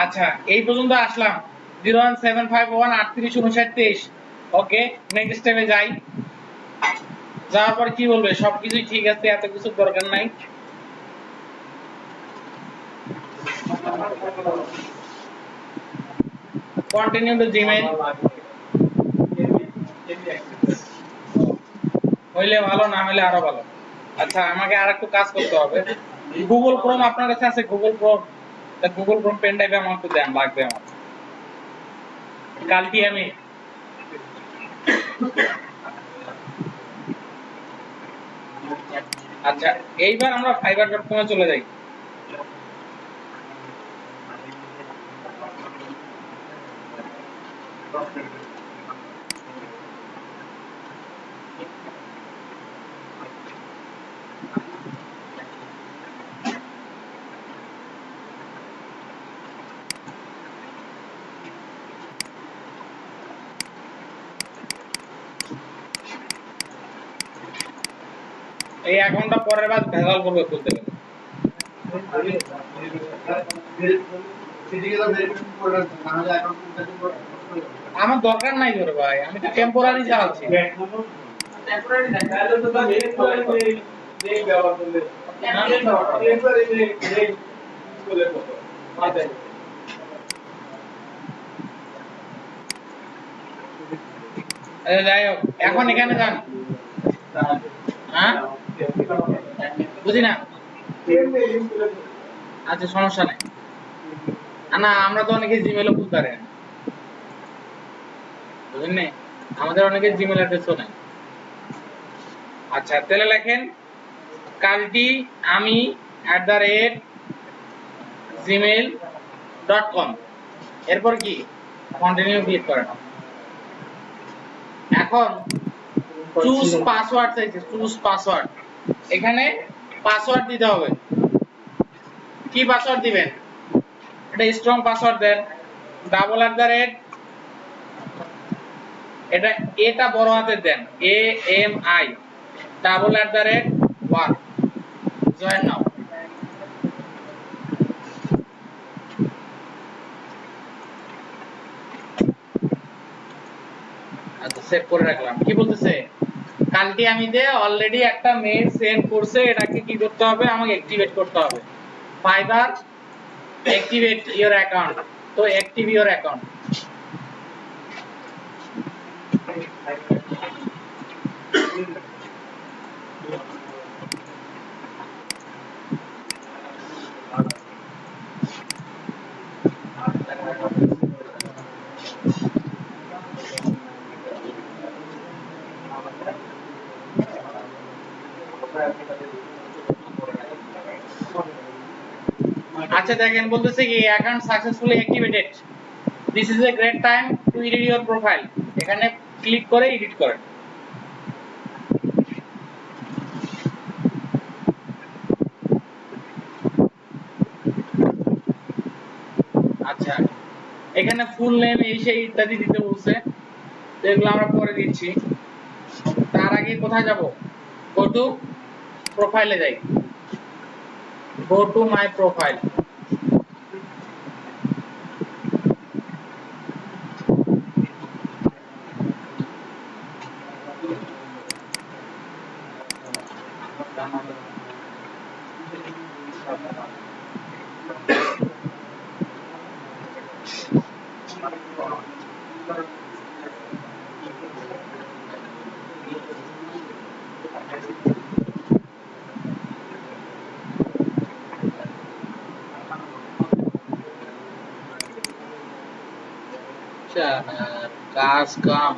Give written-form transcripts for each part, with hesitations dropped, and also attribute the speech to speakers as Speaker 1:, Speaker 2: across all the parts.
Speaker 1: আচ্ছা এই পর্যন্ত আসলাম 01751385923 ওকে নেক্সট স্টেপে যাই যাওয়ার পর কি বলবে সবকিছুই ঠিক আছে এত কিছু দরকার নাই কন্টিনিউ টু জিমেইল হইলে ভালো না হইলে আরো ভালো আচ্ছা আমাকে আরেকটু কাজ করতে হবে গুগল ক্রোম আপনার কাছে আছে Google Chrome Google Chrome pen ড্রাইভে আমাকে দেন লাগবে আমার কালকে আমি আচ্ছা এইবার আমরা fiverr.com এ চলে যাই এই অ্যাকাউন্টটা পরের বার ভেজাল করবে খুলতে গেলে আমার দরকার নাই ধরে ভাই আমি তো টেম্পোরারি চালাচ্ছি টেম্পোরারি না তাহলে তো মেইন করে নেই ব্যবহার করলে টেম্পোরারি নেই বলে কত মাথায় যাই হোক এখন এখানে যান হ্যাঁ বুঝি না আচ্ছা সমস্যা নাই না আমরা তো অনেকে জিমেইলও খুলতে পারি বুঝলেন আমাদের অনেকে জিমেইল অ্যাড্রেসও নাই আচ্ছা তাহলে লেখেন কালটি আমি @gmail.com এরপর কি কন্টিনিউ ক্লিক করেন এখন চুজ পাসওয়ার্ড চাইছে চুজ পাসওয়ার্ড এখানে পাসওয়ার্ড দিতে হবে কি পাসওয়ার্ড দিবেন এটা স্ট্রং পাসওয়ার্ড দেন @ এটা বড় হাতের দেন AMI @1 জয়েন নাও আচ্ছা সেভ করে রাখলাম কি বলতেছে কালটি আমি দে অলরেডি একটা মেইল সেন্ড করছে এটাকে কি করতে হবে আমাকে অ্যাক্টিভেট করতে হবে ফাইবার অ্যাক্টিভেট ইওর অ্যাকাউন্ট তো অ্যাক্টিভ ইওর অ্যাকাউন্ট আচ্ছা দেখেন বলতেছে কি account successfully activated this is a great time to edit your profile এখানে ক্লিক করে এডিট করেন আচ্ছা এখানে ফুল নেম এই সেই ইত্যাদি দিতে বলছে তো এগুলো আমরা পরে দিচ্ছি তার আগে কোথায় যাব গো টু প্রোফাইলে যাই গো টু মাই প্রোফাইল কাজ কাম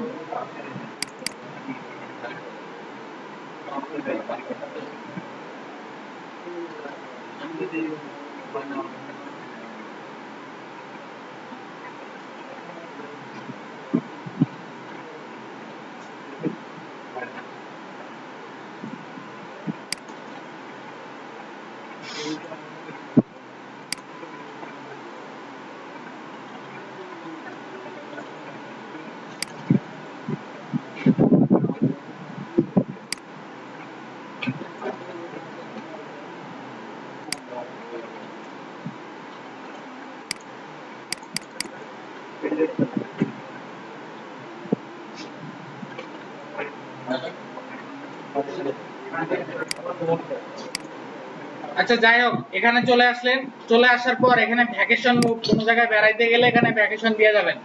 Speaker 1: আচ্ছা যাই হোক, এখানে চলে আসলেন, চলে আসার পর এখানে ভ্যাকেশন মুড, কোন জায়গায় বেড়াইতে গেলে এখানে ভ্যাকেশন দিয়ে যাবেন।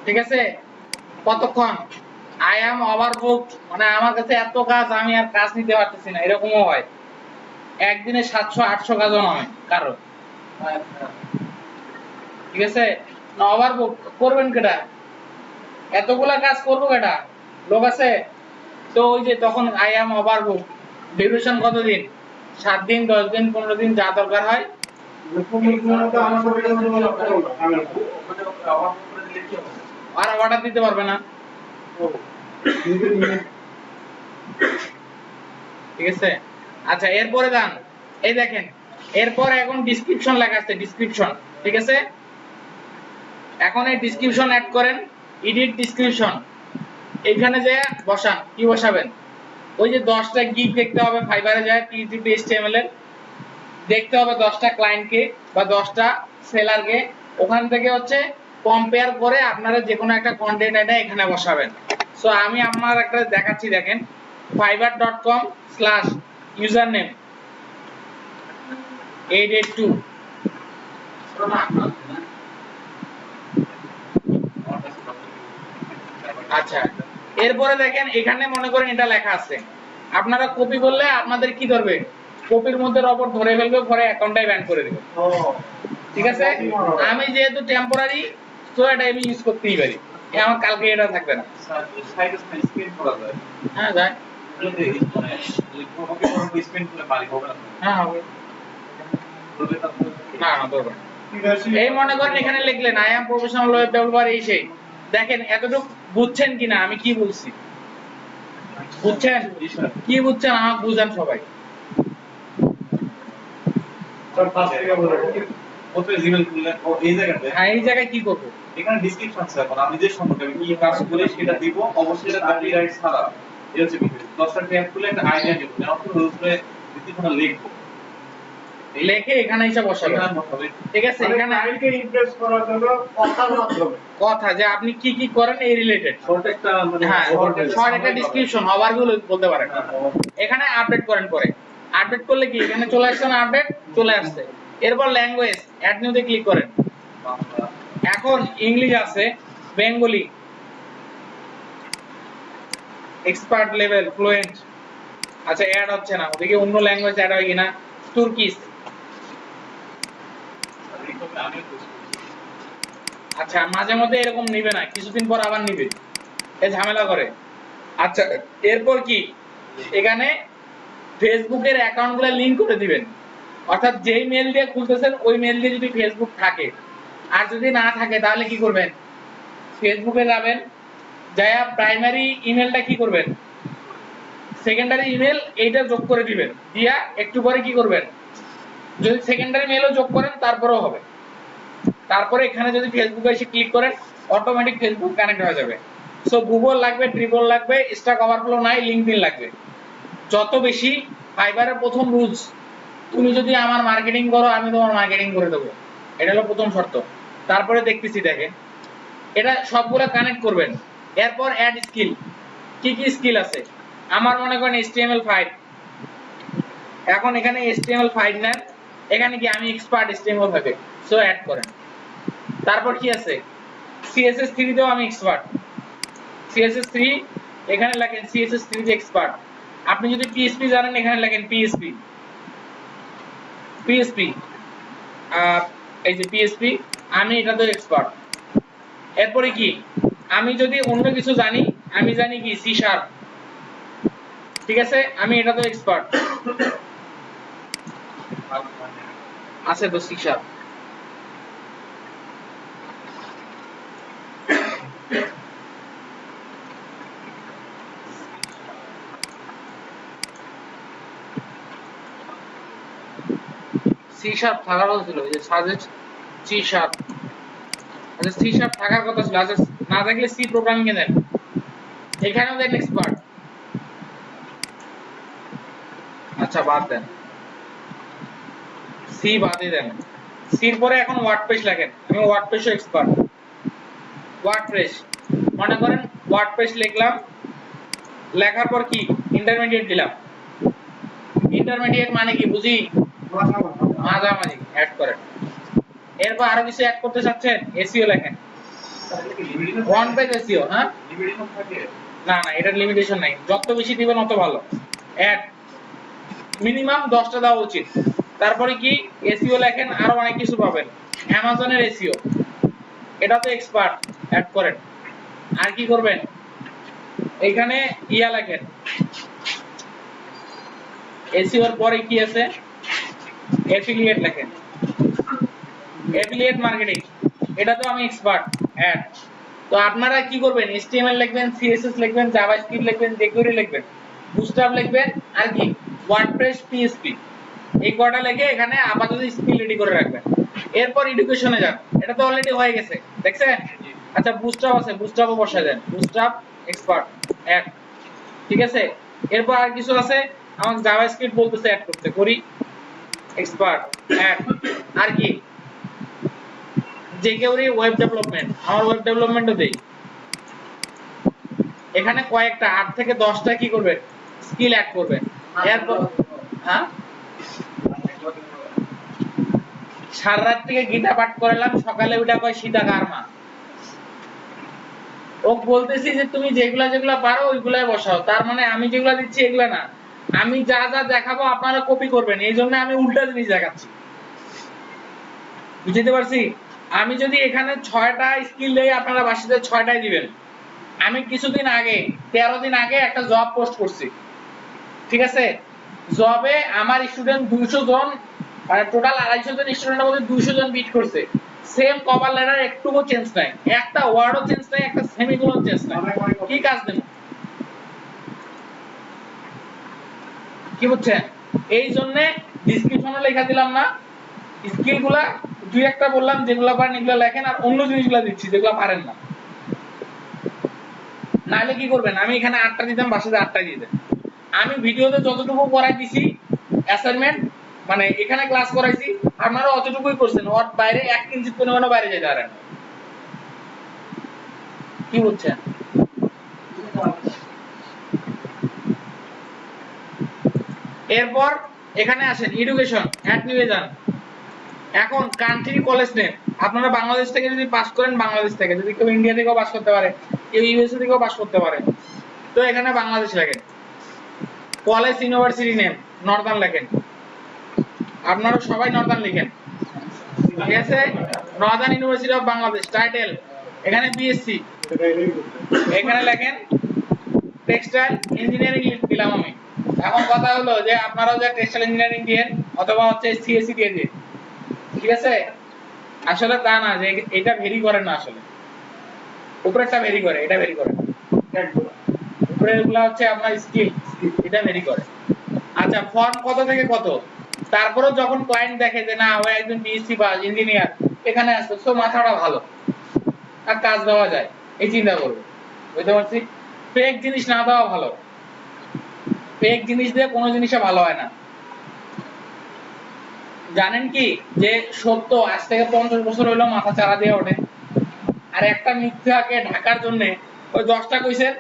Speaker 1: ঠিক আছে, কতক্ষণ? আই অ্যাম ওভারবুকড, মানে আমার কাছে এত কাজ, আমি আর কাজ নিতে পারতেছি না, এরকমও হয়। একদিনে 700-800 কাজও নয় কারো। ঠিক আছে, না ওভারবুক করবেন কেটা, এতগুলা কাজ করবো কেটা, লোক আছে তো। ওই যে তখন আই অ্যাম ওভারবুক, ডিউরেশন কতদিন? 7 দিন, 10 দিন, 15 দিন, যা দরকার হয়। আর অর্ডার দিতে পারবে না। ঠিক আছে, আচ্ছা এরপরে যান, এই দেখেন এরপর এখন ডেসক্রিপশন লেখা আছে, ডেসক্রিপশন। ঠিক আছে, এখন এই ডেসক্রিপশন অ্যাড করেন, এডিট ডেসক্রিপশন, এইখানে যে বসান, কি বসাবেন? ওই যে 10টা গিগ দেখতে হবে, ফাইবারে যায় PHP HTML এর, দেখতে হবে 10টা ক্লায়েন্টকে বা 10টা সেলারকে, ওখান থেকে হচ্ছে কম্পেয়ার করে আপনারা যে কোনো একটা কন্টেন্ট এটা এখানে বসাবেন। সো আমি আমার একটা দেখাচ্ছি, দেখেন fiverr.com/username 882। আচ্ছা, এরপরে দেখেন এখানে মনে করেন এটা লেখা আছে, আপনারা কপি করলে আপনাদের কি ধরবে? কপির মধ্যে রবট ধরে ফেলবে, পরে অ্যাকাউন্টটাই ব্যান করে দেবে। ঠিক আছে, আমি যেহেতু টেম্পোরারি, তো এটা আমি ইউজ করতেই পারি, আমার কালকে এটা থাকবে না। হ্যাঁ যায়, হ্যাঁ হবে, না না ধরবে না। এই মনে করেন এখানে লিখলেন I am professional web developer, এই সেই, দেখেন এতটুকু বুঝছেন কিনা আমি কি বলছি? বুঝছেন? কি বুঝছেন আমাকে বুঝান সবাই। এই জায়গায় কি করব?
Speaker 2: এখানে ডেসক্রিপশন আছে, এখন আমি যে সম্পর্কে আমি কি কাজ করি সেটা দিব, অবশ্যই এটা কপিরাইট ছাড়া। এই হচ্ছে বিষয়, 10টা ট্যাগ খুলে একটা আইডিয়া দিব, যেমন করে উপরে ডেসক্রিপশনে লিখবো,
Speaker 1: লেখে এখানে এসে বসাবে। ঠিক আছে, এখানে
Speaker 3: ক্লায়েন্টকে ইমপ্রেস করার জন্য কথার মাধ্যমে,
Speaker 1: কথা যে আপনি কি কি করেন এই রিলেটেড,
Speaker 2: শর্ট একটা মানে
Speaker 1: হ্যাঁ শর্ট একটা ডেসক্রিপশন ওভারভিউ বলতে পারেন। এখানে আপডেট করেন, পরে আপডেট করলে কি এখানে চলে আসছে না, আপডেট চলে আসছে। এরপর ল্যাঙ্গুয়েজ অ্যাড নিউতে ক্লিক করেন, এখন ইংলিশ আছে, বেঙ্গলি, এক্সপার্ট লেভেল, ফ্লুয়েন্ট। আচ্ছা অ্যাড হচ্ছে না, ওদিকে অন্য ল্যাঙ্গুয়েজ অ্যাড হয় কিনা, তুর্কিশ। আচ্ছা মাঝে মধ্যে এরকম নিবে না, কিছুদিন পর আবার নিবে, এই ঝামেলা করে। আচ্ছা এরপর কি, এখানে ফেসবুকের অ্যাকাউন্টগুলো লিংক করে দিবেন, অর্থাৎ যেই মেল দিয়ে খুলতেছেন ওই মেল দিয়ে যদি ফেসবুক থাকে, আর যদি না থাকে তাহলে কি করবেন? ফেসবুকে যাবেন, যায়া প্রাইমারি ইমেলটা কি করবেন, সেকেন্ডারি ইমেল এইটা যোগ করে দিবেন, দিয়া একটু পরে কি করবেন, যদি সেকেন্ডারি মেলও যোগ করেন তারপরেও হবে। তারপরে এখানে যদি ফেসবুকে এসে ক্লিক করেন, অটোমেটিক ফেসবুক কানেক্ট হয়ে যাবে। সো গুগল লাগবে, ট্রিপল লাগবে, স্ট্যাক ওভারফ্লো নাই, লিংকডইন লাগবে। যত বেশি, ফাইবারের প্রথম রুলস, তুমি যদি আমার মার্কেটিং করো আমি তোমার মার্কেটিং করে দেবো, এটা হলো প্রথম শর্ত। তারপরে দেখতেছি, দেখেন এটা সবগুলো কানেক্ট করবেন। এরপর অ্যাড স্কিল, কি কি স্কিল আছে, আমার মনে করেন HTML5, এখন এখানে HTML5 নেন, এখানে কি আমি এক্সপার্ট HTML5 এ, সো অ্যাড করেন। তারপর কি আছে, CSS3 তেও আমি এক্সপার্ট, CSS3 এখানে লেখেন CSS3 তে এক্সপার্ট। আপনি যদি PHP জানেন এখানে লেখেন PHP, এই যে PHP, আমি এটাতে এক্সপার্ট। এরপরে কি, আমি যদি অন্য কিছু জানি, আমি জানি কি C#, ঠিক আছে, আমি এটাতে এক্সপার্ট, আছে তো C#। C# থাকার কথা ছিল, যে সাজেস্ট C#, আচ্ছা C# থাকার কথা ছিল, আচ্ছা না থাকলে C প্রোগ্রামিং এ দেন, এখানেও দেন এক্সপার্ট, আচ্ছা বাদ দেন, C বাদই দেন, C এর পরে এখন ওয়ার্ডপ্রেস লেখেন, আমি ওয়ার্ডপ্রেসও এক্সপার্ট। ওয়ার্ডপ্রেস, মনে করেন ওয়ার্ডপ্রেস লিখলাম, লেখার পর কি ইন্টারমিডিয়েট দিলাম। ইন্টারমিডিয়েট মানে কি বুঝি, মাঝামাঝি অ্যাড করেন। এরপর আরো কিছু অ্যাড করতে চাচ্ছেন, এসইও লেখেন, ওয়ান পেজ এসইও। হ্যাঁ,
Speaker 2: লিমিটেশন থাকে?
Speaker 1: না না, এটার লিমিটেশন নাই, যত বেশি দিবেন তত ভালো। অ্যাড মিনিমাম 10টা দেওয়া উচিত। তারপরে কি এসইও লেখেন, আরো অনেক কিছু পাবেন। অ্যামাজনের এসইও, এটা তো এক্সপার্ট, অ্যাড করেন। আর কি করবেন, এখানে ইয়া লেখেন, এসইও এর পরে কি আছে, এফিলিয়েট লেখেন, এফিলিয়েট মার্কেটিং, এটা তো আমি এক্সপার্ট, অ্যাড। তো আপনারা কি করবেন, HTML লিখবেন, CSS লিখবেন, জাভাস্ক্রিপ্ট লিখবেন, jQuery লিখবেন, বুটস্ট্র্যাপ লিখবেন, আর কি ওয়ার্ডপ্রেস, PHP, এই কয়টা লিখে এখানে আপাতত স্কিল রেডি করে রাখবেন। এরপর এডুকেশনে যান, এটা তো অলরেডি হয়ে গেছে দেখছেন। আচ্ছা বুটস্ট্র্যাপ আছে, বুটস্ট্র্যাপও বসায় দেন, বুটস্ট্র্যাপ এক্সপার্ট, অ্যাড। ঠিক আছে, এরপর আর কিছু আছে, আমাকে জাভাস্ক্রিপ্ট বলতেছে অ্যাড করতে, করি এক্সপার্ট, অ্যাড। আর কি jQuery ওয়েব ডেভেলপমেন্ট, আমার ওয়েব ডেভেলপমেন্টও দেই। এখানে কয়েকটা 8 থেকে 10টা কি করবেন, স্কিল অ্যাড করবেন। এরপর হ্যাঁ, সারা রাত থেকে গীতা পাঠ করলাম, সকালে উঠা কয় সীতা কার মা। ও বলতেছি যে তুমি যেগুলা যেগুলা পারো ওইগুলাই বসাও, তার মানে আমি যেগুলা দিচ্ছি এগুলা না, আমি যা যা দেখাবো আপনারা কপি করবেন, এই জন্য আমি উল্টা জিনিস দেখাচ্ছি। বুঝতে পারছি, আমি যদি এখানে 6টা স্কিল দেই, আপনারা বাসাতে 6টাই দিবেন। আমি কিছুদিন আগে 13 দিন আগে একটা জব পোস্ট করছি, ঠিক আছে, জবে আমার স্টুডেন্ট 200 জন, মানে টোটাল 250 জন স্টুডেন্টের মধ্যে 200 জন বিট করছে। সেম কভার লেটার, একটুও চেঞ্জ নাই, একটা ওয়ার্ডও চেঞ্জ নাই, একটা সেমিকোলন চেঞ্জ নাই। কি কাজ দেব, কি বুঝছেন? এই জন্য ডেসক্রিপশনে লেখা দিলাম না, স্কিলগুলা দুই একটা বললাম, যেগুলো পারেন এগুলো লেখেন, আর অন্য জিনিসগুলো দিচ্ছি যেগুলো পারেন না। নাহলে কি করবেন, আমি এখানে 8টা দিতাম, বাসাতে 8টা দিয়ে দেন। আমি ভিডিওতে যতটুকু করাই দিছি অ্যাসাইনমেন্ট, মানে এখানে ক্লাস করাইছি, আপনারা অতটুকুই করছেন, ওর বাইরে 1 ইঞ্চি পরিমাণও বাইরে যেতে পারেন। কি বুঝছেন? এরপর এখানে আসেন, এডুকেশন, অ্যাড নিয়ে যান। এখন কান্ট্রি, কলেজ নেম, আপনারা বাংলাদেশ থেকে যদি পাস করেন, বাংলাদেশ থেকে, যদি কেউ ইন্ডিয়া থেকেও পাস করতে পারে, কেউ ইউএসএ থেকেও পাস করতে পারে, তো এখানে বাংলাদেশ লেখেন। কলেজ, ইউনিভার্সিটি নেম নর্দার্ন লেখেন, আপনারা সবাই নর্দার্ন লিখেন, ঠিক আছে। Northern university of Bangladesh, title এখানে BSc, এখানে লেখেন টেক্সটাইল ইঞ্জিনিয়ারিং দিলাম আমি। এখন কথা হলো যে আপনারাও যে টেক্সটাইল ইঞ্জিনিয়ারিং দিয়েন, অথবা হচ্ছে CSE দিয়ে দিন, ঠিক আছে। আসলে তা না, যে এটা ভেরি করে না, আসলে উপরেরটা ভেরি করে, এটা ভেরি করে, উপরেরগুলো হচ্ছে আপনার স্কিল, এটা ভেরি করে। আচ্ছা, ফর্ম কত থেকে কত, তারপরেও যখন ক্লায়েন্ট দেখে যে না ও একজন BSc বা ইঞ্জিনিয়ার এখানে আসছে, সো মাথাটা ভালো আর কাজ দেওয়া যায়, এই চিন্তা করবে। বুঝতে পারছি, ফেক জিনিস না দেওয়া ভালো, ফেক জিনিস দিয়ে কোনো জিনিসই ভালো হয় না। জানেন কি যে সত্য আজ থেকে 50 বছর হইলো মাথা চারা দিয়ে ওঠে, আর একটা মিথ্যাকে ঢাকার জন্য ওই 10টা কইছেন,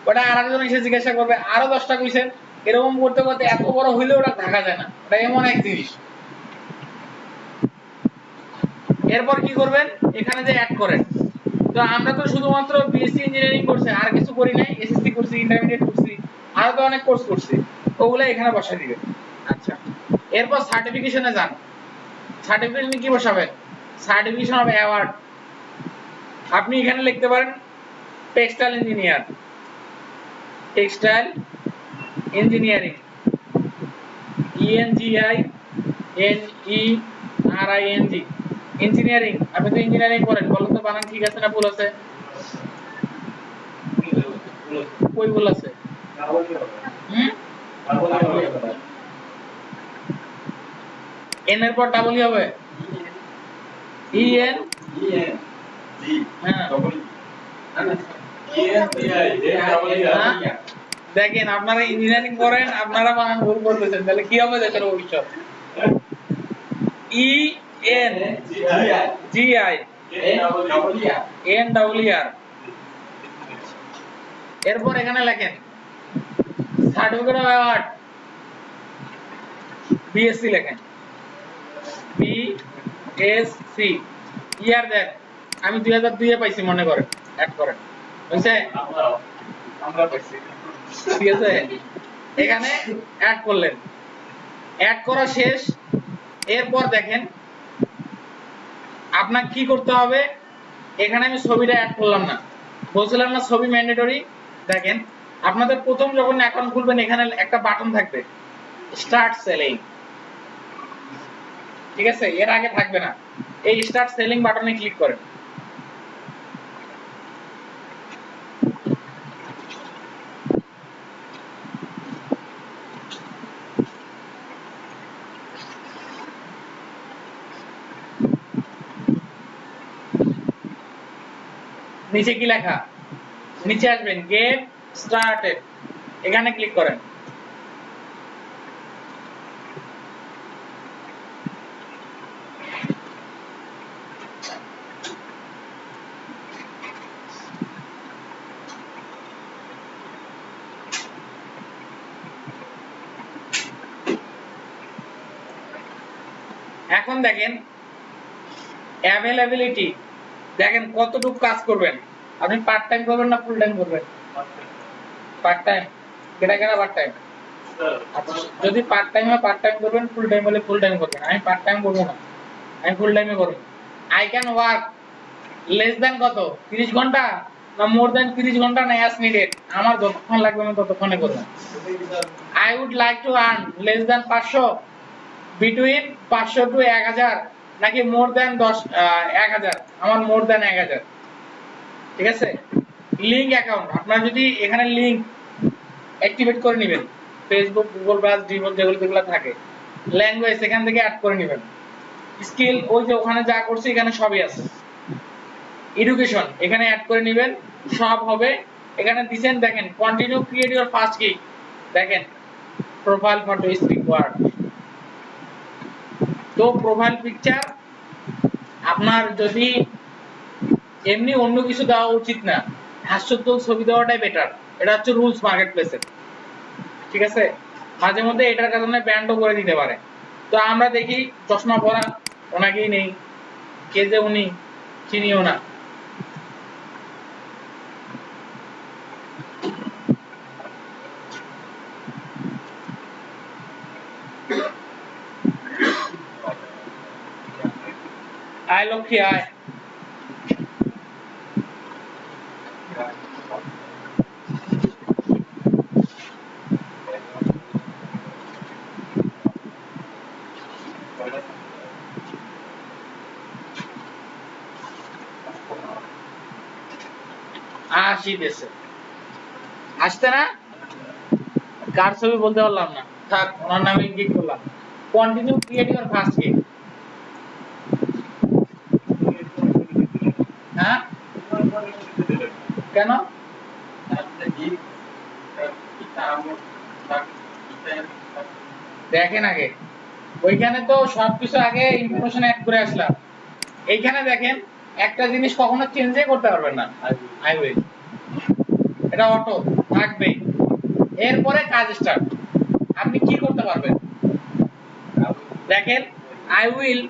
Speaker 1: ওটা আরেকজন এসে জিজ্ঞাসা করবে আরো 10টা কইছেন, এরকম করতে করতে এত বড় হইলে ওটা ঢাকা যায় না, এটা এমন এক জিনিস। এরপর কি করবেন, এখানে যে অ্যাড করেন। তো আমরা তো শুধুমাত্র BSc ইঞ্জিনিয়ারিং করছি, আর কিছু করি নাই, SSC করছি, ইন্টারমিডিয়েট করছি, আরো তো অনেক কোর্স করছি, ওগুলো এখানে বসাই দিবেন। আচ্ছা, এরপর সার্টিফিকেশনে যান। সার্টিফিকেশনে কি বসাবেন, সার্টিফিকেশন অফ অ্যাওয়ার্ড, আপনি এখানে লিখতে পারেন textile engineer, textile engineering, ENGINERING, engineering. আপনি তো ইঞ্জিনিয়ারিং করেন, বলেন তো বানান ঠিক আছে না ভুল আছে? কই ভুল আছে? এন এর পর ডাবল হবে, EN, হ্যাঁ দেখেন আপনারা ইঞ্জিনিয়ারিং করেন, আপনারা বানান ভুল করতেছেন, তাহলে কি হবে দেশের ভবিষ্যৎ? ENGINER এরপর এখানে লেখেন সার্টিফিকেট অফ অ্যাওয়ার্ড বিএসসি লেখেন, বিএসসি ইয়ার দেন, আমি 2002 এ পাইছি মনে করেন, অ্যাড করেন, বুঝছে?
Speaker 2: আমরা পাইছি।
Speaker 1: ঠিক আছে, এখানে অ্যাড করলেন, অ্যাড করা শেষ। এরপর দেখেন আপনাকে কি করতে হবে, এখানে আমি ছবিটা অ্যাড করলাম না, বলছিলাম না ছবি ম্যান্ডেটরি। দেখেন আপনাদের প্রথম যখন অ্যাকাউন্ট খুলবেন এখানে একটা বাটন থাকবে স্টার্ট সেলিং, ঠিক আছে, এর আগে থাকবে না, এই স্টার্ট সেলিং বাটনে ক্লিক করেন। নিচে কি লেখা, নিচে আসবেন গেট স্টার্টেড, এখানে ক্লিক করেন। এখন দেখেন অ্যাভেলেবিলিটি, দেখেন কতটুকু কাজ করবেন, আপনি পার্ট টাইম করবেন না ফুল টাইম করবেন? পার্ট টাইম, কেটা কেটা পার্ট টাইম? আচ্ছা, যদি পার্ট টাইম হয় পার্ট টাইম করবেন, ফুল টাইম হলে ফুল টাইম করবেন। আমি পার্ট টাইম করব না, আমি ফুল টাইমে করব। I can work less than কত, 30 ঘন্টা না মোর দ্যান 30 ঘন্টা না অ্যাজ নিডেড, আমার যতক্ষণ লাগবে আমি ততক্ষণে করব। I would like to earn less than 500, between 500 to 1000, নাকি মোর দ্যান 1000, আমার মোর দ্যান 1000, ঠিক আছে। লিংক অ্যাকাউন্ট, আপনারা যদি এখানে লিংক অ্যাক্টিভেট করে নেবেন, ফেসবুক, গুগল প্লাস, ডিমল যেগুলো থাকে, ল্যাঙ্গুয়েজ এখান থেকে অ্যাড করে নেবেন, স্কিল ওই যে ওখানে যা করছে এখানে সবই আছে, এডুকেশন এখানে অ্যাড করে নেবেন, সব হবে। এখানে দিবেন, দেখেন continue create your first gig, দেখেন প্রোফাইল ফটো ইজ রিকোয়ার্ড। তো প্রোফাইল পিকচার আপনার যদি এমনি অন্য কিছু দেওয়া উচিত না, হাস্যোজ্জ্বল ছবি দেওয়াটাই বেটার, এটা হচ্ছে রুলস মার্কেট প্লেসের, ঠিক আছে। মাঝে মধ্যে এটার কারণে ব্যান্ডও করে দিতে পারে। তো আমরা দেখি চশমা পরা ওনাকেই নেই, কে যে উনি চিনিও না। আয় লক্ষ্মী আয়, আসি দেশে, আসতে না, কার ছবি বলতে পারলাম না, থাক ওনার নামে ক্লিক করলাম। Continue create your first gig, হ্যাঁ কেন? দেখেন আগে ওইখানে তো সবকিছু আগে ইনফরমেশন অ্যাড করে আসলাম, এইখানে দেখেন একটা জিনিস কখনো চেঞ্জই করতে পারবেন না, আই উইল, এটা অটো থাকবে। এরপরে কাজ স্টার্ট, আপনি কি করতে পারবেন দেখেন, I will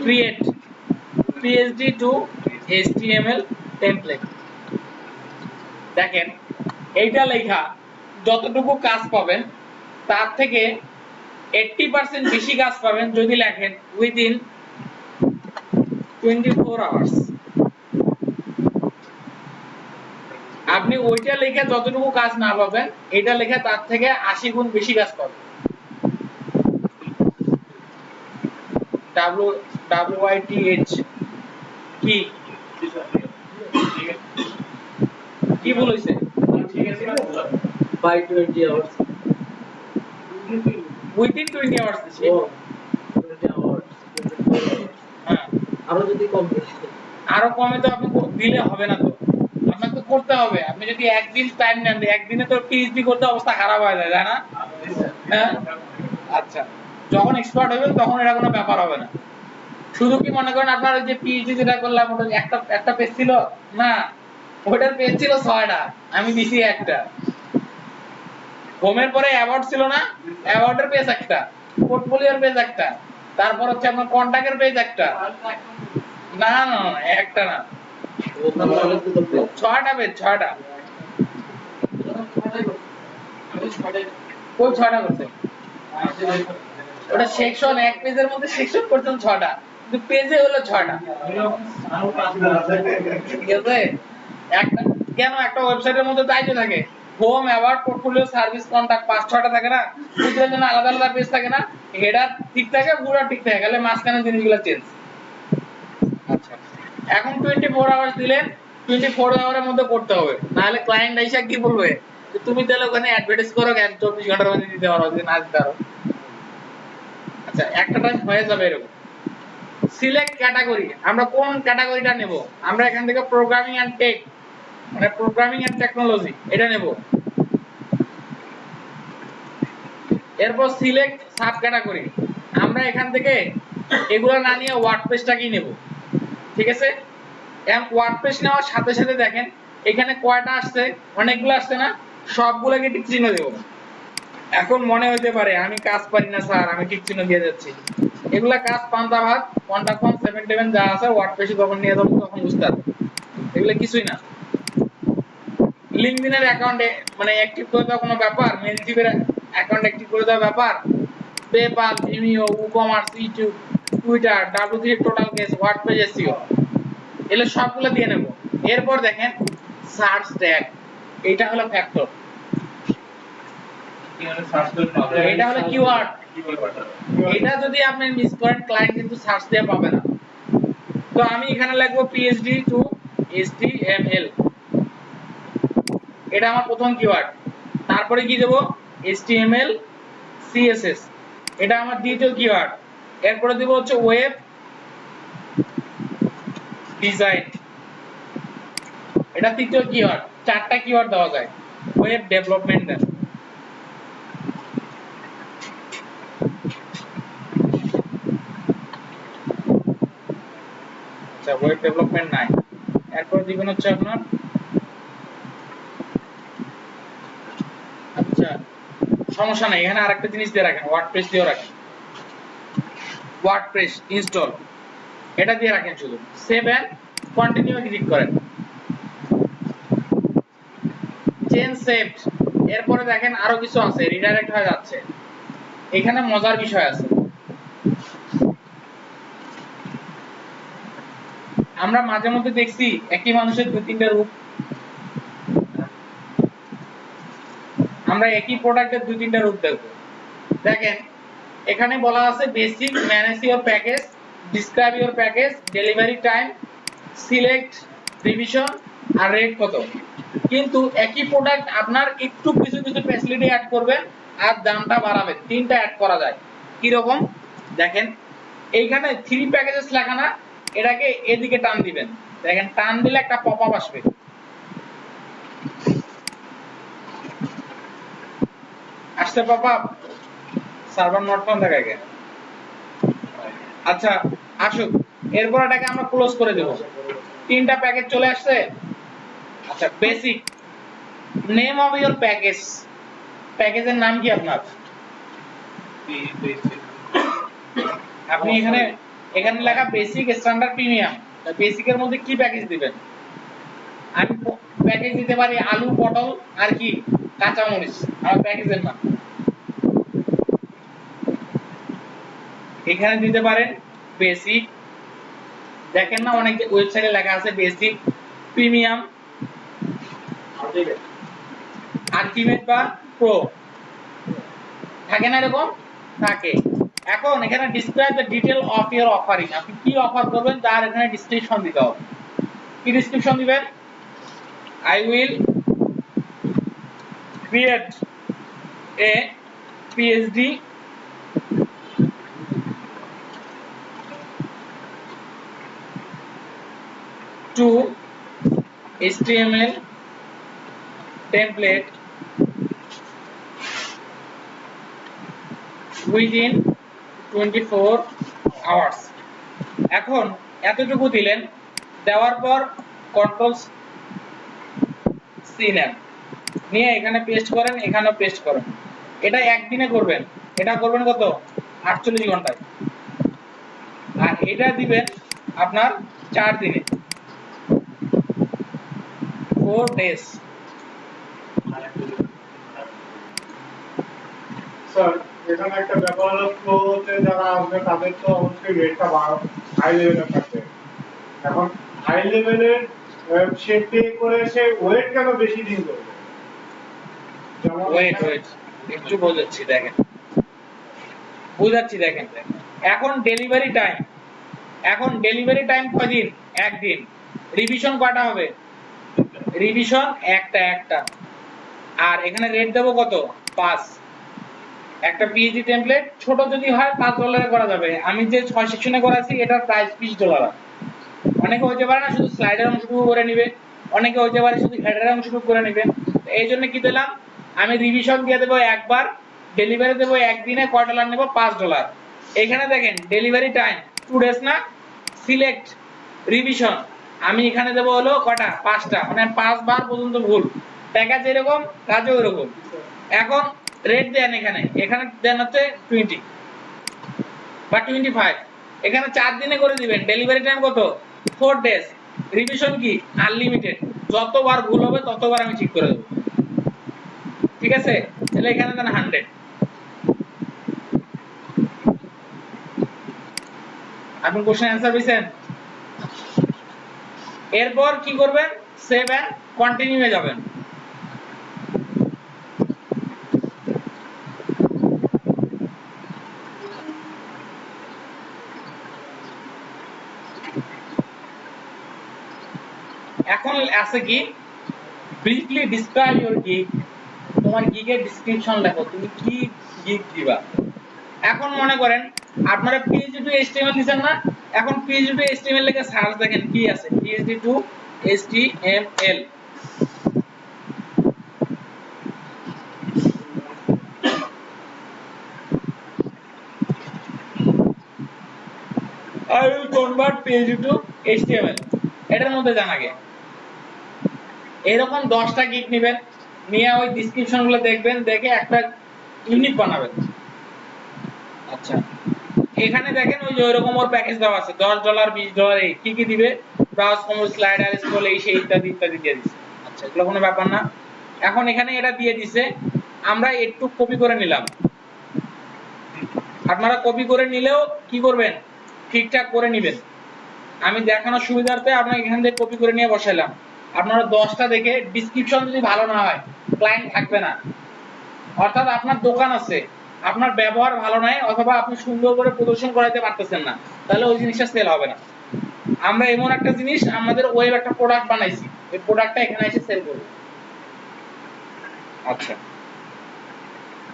Speaker 1: create PSD to HTML template. দেখেন এইটা লেখা যতটুকু কাজ পাবেন তার থেকে 80% বেশি কাজ পাবেন যদি লেখেন উইদিন 24 আওয়ার্স। আপনি ওইটা লেখা যতটুকু কাজ না পাবেন, এটা লেখা তার থেকে 80 গুণ বেশি কাজ পাবেন। WYTH কি কি ভুল হইছে?
Speaker 4: by 20 hours.
Speaker 1: উইদিন 20 আওয়ার্স দিছি।
Speaker 4: Oh, 20 hours. 24 hours.
Speaker 1: হ্যাঁ,
Speaker 4: আরো যদি কম বেশি
Speaker 1: আরো কমে তো আপনি দিলে হবে না, তো আপনাকে তো করতে হবে। আপনি যদি একদিন টাইম নেন, একদিনে তো পিএইচডি করতে অবস্থা খারাপ হয়ে যায়, তাই না? হ্যাঁ, আচ্ছা, যখন এক্সপার্ট হবেন তখন এটা কোনো ব্যাপার হবে না। শুধু কি মনে করেন আপনার ওই যে পিএইচডি যেটা করলাম ওটা একটা একটা পেজ ছিল না, ওটার পেজ ছিল 6টা, আমি দিছি একটা। হোমের পরে অ্যাওয়ার্ড ছিল না, অ্যাওয়ার্ডের পেজ একটা, পোর্টফোলিওর পেজ একটা, তারপর হচ্ছে আপনার কন্টাক্টের পেজ একটা। না না না, একটা না,
Speaker 4: ওখানে তাহলে তো
Speaker 1: 6টা পেজ, 6টা। কোন 6টা করছে? ওটা সেকশন, এক পেজের মধ্যে সেকশন করছেন 6টা, কিন্তু পেজে হলো 6টা। ঠিক আছে? একটা কেন একটা ওয়েবসাইটের মধ্যে তাই তো থাকে, home, award, portfolio, service, contact, 5-6টা থাকে না, দুটোর জন্য আলাদা আলাদা পেজ থাকে না, হেডার ঠিক থাকে, পুরো ঠিক থাকে, খালি মাঝখানে জিনিসগুলো চেঞ্জ। আচ্ছা, এখন 24 আওয়ার্স দিলেন, 24 আওয়ারের মধ্যে করতে হবে, নাহলে ক্লায়েন্ট এসে কি বলবে যে তুমি তাহলে ওখানে অ্যাডভার্টাইজ করো কেন 24 ঘন্টার মধ্যে দিতে পারো, যে না দিতে পারো। আচ্ছা, একটা টাইম হয়ে যাবে এরকম। সিলেক্ট ক্যাটাগরি, আমরা কোন ক্যাটাগরিটা নেব? আমরা এখান থেকে প্রোগ্রামিং এন্ড টেক, মানে প্রোগ্রামিং এন্ড টেকনোলজি এটা নেব। এরপর সিলেক্ট সাব ক্যাটাগরি, আমরা এখান থেকে এগুলো না নিয়ে ওয়ার্ডপ্রেসটাকেই নেব। ঠিক আছে? এখন ওয়ার্ডপ্রেস নেওয়ার সাথে সাথে দেখেন এখানে কয়টা আসছে, অনেকগুলো আসছে না, সবগুলোকে টিক চিহ্ন দেব। এখন মনে হতে পারে আমি কাজ পারি না স্যার, আমি টিক চিহ্ন দিয়ে যাচ্ছি। এগুলা কাজ পান্তা ভাত, কন্টাক্ট ফর্ম, 7-7 যা আছে ওয়ার্ডপ্রেসে যখন নিয়ে যাবো তখন বুঝতে পারবে, এগুলো কিছুই না। লিংকডইনের অ্যাকাউন্টে মানে অ্যাক্টিভ করে দেওয়া কোনো ব্যাপার, মেলচিপের অ্যাকাউন্ট অ্যাক্টিভ করে দেওয়া ব্যাপার, PayPal, Vimeo, WooCommerce, YouTube, Twitter, W3 total case, WordPress SEO, এগুলো সবগুলো দিয়ে নেব। এরপর দেখেন সার্চ ট্যাগ, এটা হলো ফ্যাক্টর, এটা হলো কিওয়ার্ড। এটা যদি আপনি মিস করেন ক্লায়েন্ট কিন্তু সার্চ দিয়ে পাবে না। তো আমি এখানে লিখবো PhD to HTML, এটা আমার প্রথম কিওয়ার্ড। তারপরে কি দেব? HTML CSS, এটা আমার দ্বিতীয় কিওয়ার্ড। এরপরে দেব হচ্ছে ওয়েব ডিজাইন, এটা তৃতীয় কিওয়ার্ড। 4টা কিওয়ার্ড দেওয়া যায়। ওয়েব ডেভেলপমেন্ট দেন, আচ্ছা ওয়েব ডেভেলপমেন্ট নাই। এরপর দিবেন হচ্ছে আপনার, আচ্ছা সমস্যা নাই, এখানে আরেকটা জিনিস দিয়ে রাখেন, ওয়ার্ডপ্রেস দিয়ে রাখেন, ওয়ার্ডপ্রেস ইনস্টল, এটা দিয়ে রাখেন শুধু। সেভ এন্ড কন্টিনিউ ক্লিক করেন, চেঞ্জ সেভড। এরপরে দেখেন আরো কিছু আছে, রিডাইরেক্ট হয়ে যাচ্ছে। এখানে মজার বিষয় আছে, আমরা মাঝে মধ্যে দেখছি একই মানুষের 2-3টা রূপ, আমরা একই প্রোডাক্টের 2-3টা রূপ দেখব। দেখেন এখানে বলা আছে basic, manage your package, describe your package, delivery time, select, revision আর রেট কত। কিন্তু একই প্রোডাক্ট আপনার একটু কিছু কিছু ফ্যাসিলিটি অ্যাড করবেন আর দামটা বাড়াবেন, 3টা অ্যাড করা যায়। কি রকম দেখেন, এইখানে 3 প্যাকেজেস লেখা না, এটাকে এদিকে টান দিবেন, দেখেন টান দিলে একটা পপআপ আসবে, আসছে পপআপ, সার্ভার নট ফাউন্ড দেখায় কেন? আচ্ছা আসুক, এরপর এটাকে আমরা ক্লোজ করে দেব। 3টা প্যাকেজ চলে আসছে। আচ্ছা basic, name of your package, প্যাকেজের নাম কি আপনার? আপনি এখানে লেখা বেসিক, স্ট্যান্ডার্ড, প্রিমিয়াম। বেসিকের মধ্যে কি প্যাকেজ দিবেন? আমি প্যাকেজ দিতে পারি আলু, পটল আর কি কাঁচা মরিচ, আমার প্যাকেজের নাম। এখানে দিতে পারেন বেসিক, দেখেন না অনেক ওয়েবসাইটে লেখা আছে বেসিক, প্রিমিয়াম, আলটিমেট বা প্রো, থাকে না এরকম? থাকে। এখন এখানে describe the detail of your offering, আপনি কি অফার করবেন তার এখানে ডেসক্রিপশন দিতে হবে। কি ডেসক্রিপশন দিবেন? I will create a PhD to HTML template within 24 hours. এখন এতটুকু দিলেন, দেওয়ার পর কন্ট্রোল সি নেন, নিয়ে এখানে পেস্ট করেন, এখানেও পেস্ট করেন। এটা একদিনে করবেন, এটা করবেন কত 48 ঘন্টায়, আর এটা দিবেন আপনার 4 দিনে, 4 days।
Speaker 3: স্যার এখানে একটা ব্যাপার হলো ফ্লোতে যারা আসবে তাদের তো অবশ্যই রেটটা হাই লেভেলে থাকবে। এখন হাই লেভেলের সে পে করে সে ওয়েট কেন বেশি দিন করবে? যেমন
Speaker 1: ওয়েট একটু বোঝাচ্ছি, দেখেন এখন ডেলিভারি টাইম কয়দিন? একদিন। রিভিশন কয়টা হবে? রিভিশন একটা। আর এখানে রেট দেব কত? 5। একটা পিএইচডি টেমপ্লেট ছোট যদি হয় $5 করা যাবে। আমি যে 6 সেকশনে করাছি এটার প্রাইস $20। অনেকে হতে পারে না শুধু স্লাইডের অংশটুকু করে নেবে, অনেকে হতে পারে শুধু হেডারের অংশটুকু করে নেবে। এই জন্য কি দিলাম, আমি রিভিশন দিয়ে দেবো একবার, ডেলিভারি দেবো একদিনে, কয় ডলার নেব? $5। এখানে দেখেন ডেলিভারি টাইম 2 ডেজ না, সিলেক্ট রিভিশন, আমি এখানে দেবো হলো কয়টা? 5টা, মানে 5 বার পর্যন্ত ভুল। প্যাকেজ এরকম, কাজও এরকম। এখন রেট দেন, এখানে দেন হচ্ছে 20 বা 25। এখানে 4 দিনে করে দিবেন। ডেলিভারি টাইম কত? 4 ডেজ। রিভিশন কি? আনলিমিটেড, যতবার ভুল হবে ততবার আমি ঠিক করে দেব। ঠিক আছে, তাহলে এখানে দেন 100। আপনি কোশ্চেন অ্যানসার পেয়েছেন? এরপর কি করবেন? সেভ এন্ড কন্টিনিউ এ যাবেন। এখন আছে কি, ব্রিফলি ডিসক্রাইব ইওর গিগ। তোমার গিগের ডেসক্রিপশন লেখো, তুমি কি গিগ দিবা। এখন মনে করেন আপনারা PhD টু HTML দিবেন না, এখন PhD টু HTML লিখে সার্চ দেখেন কি আছে, PhD to HTML। I will convert PhD to HTML, এটার মধ্যে যান আগে। এরকম 10টা গিগ নেবেন, নিয়ে ওই ডেসক্রিপশন গুলো দেখবেন, দেখে একটা ইউনিক বানাবেন। আচ্ছা, এখানে দেখেন ওই যে ওইরকম ওর প্যাকেজ দেওয়া আছে, $10 $20 এই কি কি দিবে, ব্রাউজ কমো, স্লাইডার, স্ক্রল, এই সেই ইত্যাদি ইত্যাদি দিয়ে দিছে। আচ্ছা, এগুলো কোনো ব্যাপার না। এখন এখানে এটা দিয়ে দিছে, আমরা একটু কপি করে নিলাম। আপনারা কপি করে নিলেও কি করবেন, ঠিকঠাক করে নেবেন। আমি দেখানোর সুবিধার্থে আপনাকে এখান থেকে কপি করে নিয়ে বসাইলাম। আপনারা 10টা দেখে, ডেসক্রিপশন যদি ভালো না হয় ক্লায়েন্ট থাকবে না। অর্থাৎ আপনার দোকান আছে, আপনার ব্যবহার ভালো নাই, অথবা আপনি সুন্দর করে প্রদর্শন করাতে পারতেছেন না, তাহলে ওই জিনিসটা সেল হবে না। আমরা এমন একটা জিনিস, আমাদের ওয়েব একটা প্রোডাক্ট বানাইছি, এই প্রোডাক্টটা এখানে এসে সেল করব। আচ্ছা,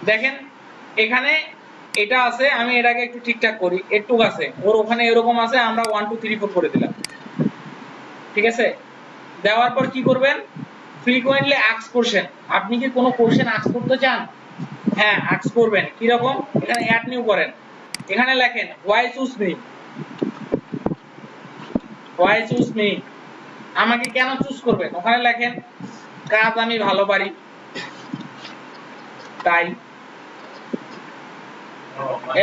Speaker 1: দেখেন এখানে এটা আছে, আমি এটাকে একটু ঠিকঠাক করি, একটু আছে ওর ওখানে এরকম আছে, আমরা 1 2 3 4 করে দিলাম। ঠিক আছে, দেওয়ার পর কি করবেন, ফ্রিকোয়েন্টলি আস্ক কোশ্চেন। আপনি কি কোনো কোশ্চেন আস্ক করতে চান? হ্যাঁ, আস্ক করবেন। কি রকম? এখানে অ্যাড নিউ করেন, এখানে লেখেন why choose me, why choose me, আমাকে কেন চুজ করবেন। ওখানে লেখেন কাজ আমি ভালো পারি তাই।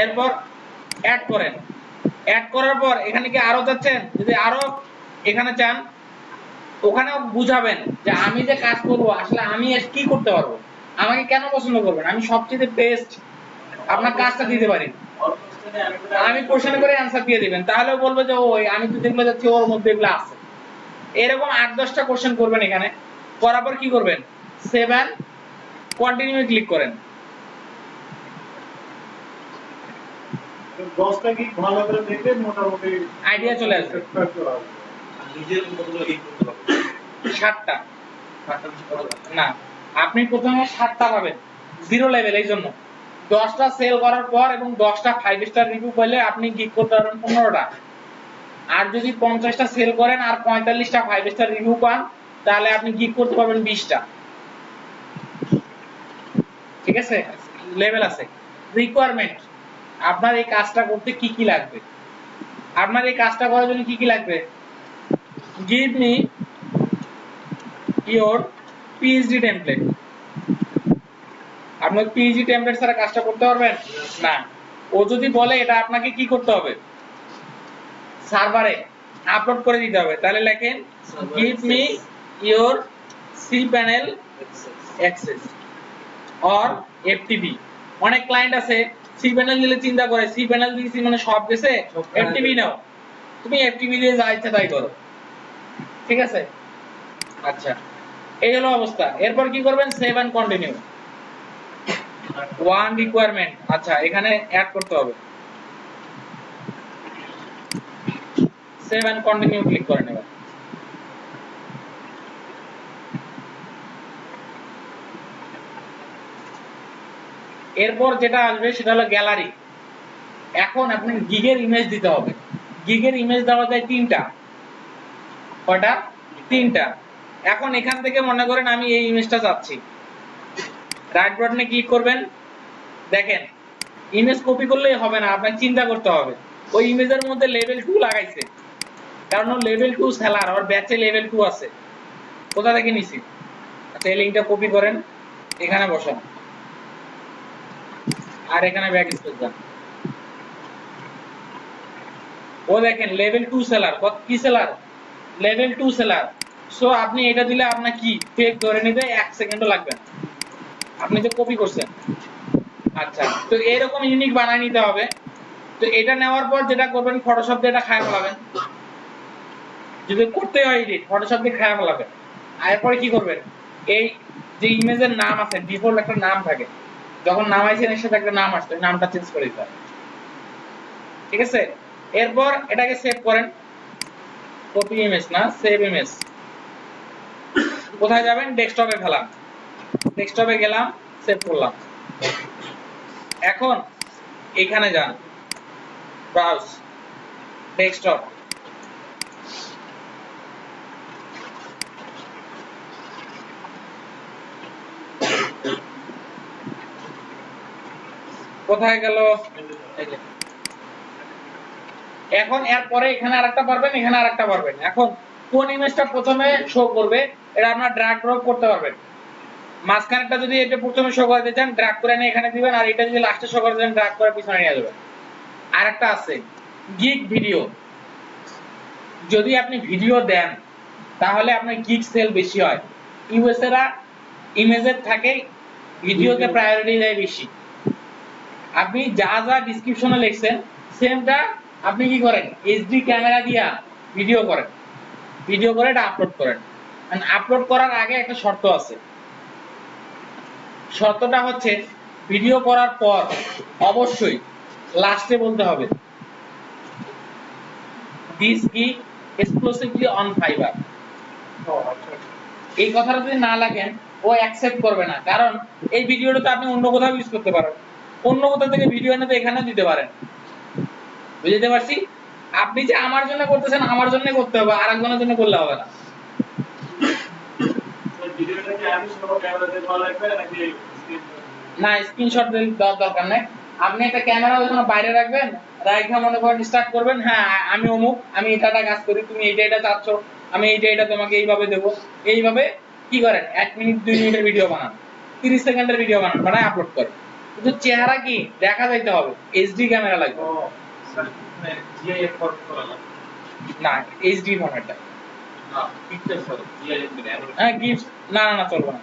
Speaker 1: এরপর অ্যাড করেন, অ্যাড করার পর এখানে কি আরো যাচ্ছেন, যদি আরো এখানে চান ওখানেও বুঝাবেন যে আমি যে কাজ করব আসলে আমি কি করতে পারবো, আমাকে কেন পছন্দ করবেন, আমি সবচেয়ে বেস্ট আপনার কাজটা দিতে পারি। আমি কোশ্চেন করে অ্যানসার দিয়ে দিবেন, তাহলে বলবে যে ওই আমি তো যেগুলো যাচ্ছি ওর মধ্যে এগুলো আছে। এরকম 8-10টা কোশ্চেন করবেন। এখানে করার পর কি করবেন, সেভ এন্ড কন্টিনিউ ক্লিক করেন।
Speaker 3: 10টা গিগ ভালো করে দেখলে মোটামুটি
Speaker 1: আইডিয়া চলে আসবে।
Speaker 2: নিজের কতগুলো লিঙ্ক করতে পারবো?
Speaker 1: 7টা
Speaker 2: 7টা কিছু করা যাবে
Speaker 1: না, আপনি প্রথমে 7টা পাবেন জিরো লেভেল। এই জন্য 10টা সেল করার পর এবং 10টা 5 স্টার রিভিউ পেলে আপনি গিগ করতে পারবেন 15টা। আর যদি 50টা সেল করেন আর 45টা 5 স্টার রিভিউ পান, তাহলে আপনি গিগ করতে পারবেন 20টা। ঠিক আছে, লেভেল আছে। রিকোয়ারমেন্ট, আপনার এই কাজটা করতে কি কি লাগবে। আপনার এই কাজটা করার জন্য কি কি লাগবে? Give me your PhD template. আপনি পিএইচডি টেমপ্লেট ছাড়া কাজটা করতে পারবেন না। ও যদি বলে এটা আপনাকে কি করতে হবে, সার্ভারে আপলোড করে দিতে হবে। তাহলে লেখেন give me your cpanel access or ftp। অনেক ক্লায়েন্ট আছে cpanel দিলে চিন্তা করে cpanel দিয়েছি মানে সব গেছে, ftp নাও। তুমি ftp দিয়ে যা ইচ্ছা তাই করো, ঠিক আছে? আচ্ছা, এই হলো অবস্থা। এরপর কি করবেন? Save and continue. One requirement, আচ্ছা এখানে অ্যাড করতে হবে। সেভ এন্ড কন্টিনিউ ক্লিক করেন। এবার এরপর যেটা আসবে সেটা হলো গ্যালারি। এখন আপনি গিগের ইমেজ দিতে হবে। গিগের ইমেজ দেওয়া যায় তিনটা। কয়টা? তিনটা। এখন এখান থেকে মনে করেন আমি এই ইমেজটা চাচ্ছি, রাইট বাটনে ক্লিক করবেন। দেখেন ইমেজ কপি করলেই হবে না, আপনাকে চিন্তা করতে হবে। ওই ইমেজের মধ্যে লেভেল 2 লাগাইছে, কারণ ও লেভেল 2 সেলার, আর ব্যাচে লেভেল 2 আছে। কোথা থেকে নিছি? আচ্ছা এই লিংকটা কপি করেন, এখানে বসান, আর এখানে ব্যাক স্পেস দেন। ও দেখেন লেভেল 2 সেলার। কত কি সেলার? Level 2 seller. সো আপনি এটা দিলে আপনার কি ফেক ধরে নিতে 1 সেকেন্ডও লাগবে না, আপনি যে কপি করছেন। আচ্ছা, তো এরকম ইউনিক বানাই নিতে হবে। তো এটা নেওয়ার পর যেটা করবেন, ফটোশপ দিয়ে এটা খায়া ফেলাবেন। যদি করতে হয় এডিট, ফটোশপ দিয়ে খায়া ফেলাবেন। আর এরপরে কি করবেন? এই যে ইমেজের নাম আছে, ডিফল্ট একটা নাম থাকে, যখন নামাইছেন এর সাথে একটা নাম আসছে, নামটা চেঞ্জ করে দিতে হবে, ঠিক আছে? এরপর এটাকে সেভ করেন। কপি ইমেজ না, সেভ ইমেজ। কোথায় যাবেন? ডেস্কটপে ফেলাম। ডেস্কটপে গেলাম, সেভ করলাম। এখন এখানে যান, ব্রাউজ ডেস্কটপ। কোথায় গেল? এখন এরপরে এখানে আরেকটা পারবেন, এখানে আরেকটা পারবেন। এখন কোন ইমেজটা প্রথমে শো করবে এটা আপনারা ড্র্যাগ ড্রপ করতে পারবেন। মাঝখানেরটা যদি এটা প্রথমে শো করতে চান, ড্র্যাগ করে নিয়ে এখানে দিবেন, আর এটা যদি লাস্টে শো করতে চান, ড্র্যাগ করে পিছনে নিয়ে যাবেন। আরেকটা আছে গিগ ভিডিও। যদি আপনি ভিডিও দেন তাহলে আপনার গিগ সেল বেশি হয়। ইউএসএরা ইমেজের থাকে, ভিডিওতে প্রায়োরিটি দেয় বেশি। আপনি যা যা ডেসক্রিপশনে লিখছেন সেমটা আপনি কি করেন? এইচডি ক্যামেরা দিয়া ভিডিও করেন, ভিডিও করে এটা আপলোড করেন। এন্ড আপলোড করার আগে একটা শর্ত আছে। শর্তটা হচ্ছে ভিডিও করার পর অবশ্যই লাস্টে বলতে হবে this gig exclusively on fibre. এই কথাটা যদি না লাগেন ও অ্যাকসেপ্ট করবে না, কারণ এই ভিডিওটা তো আপনি অন্য কোথাও ইউজ করতে পারেন, অন্য কোথাও থেকে ভিডিও এনে তো এখানেও দিতে পারেন। বুঝতে পারছি? আপনি যে আমার জন্য করতেছেন, আমার জন্য করতে হবে, আরেকজনের জন্য করলে হবে না।
Speaker 3: ভিডিওটা কি আমি সব ক্যামেরা দিয়ে ভালো লাগবে নাকি
Speaker 1: না, স্ক্রিনশট দেওয়ার দরকার নেই। আপনি একটা ক্যামেরা ওখানে বাইরে রাখবেন, রাইখা মনে করেন স্টার্ট করবেন, হ্যাঁ আমি অমুক, আমি এটা কাজ করি, তুমি এটা চাচ্ছ, আমি এটা তোমাকে এইভাবে দেবো। এইভাবে কি করেন? 1 মিনিট 2 মিনিটের ভিডিও বানান, 30 সেকেন্ডের ভিডিও বানান, বানায় আপলোড করেন। কিন্তু চেহারা কি দেখা যাইতে হবে, এইচডি ক্যামেরা লাগবে।
Speaker 2: জিআইএফ ফরম্যাট করা না?
Speaker 1: না, এইচডি ফরম্যাটটা।
Speaker 2: না, পিকচার সর জিআইএফ মানে
Speaker 1: হ্যাঁ গিফট, না না না চলবে না।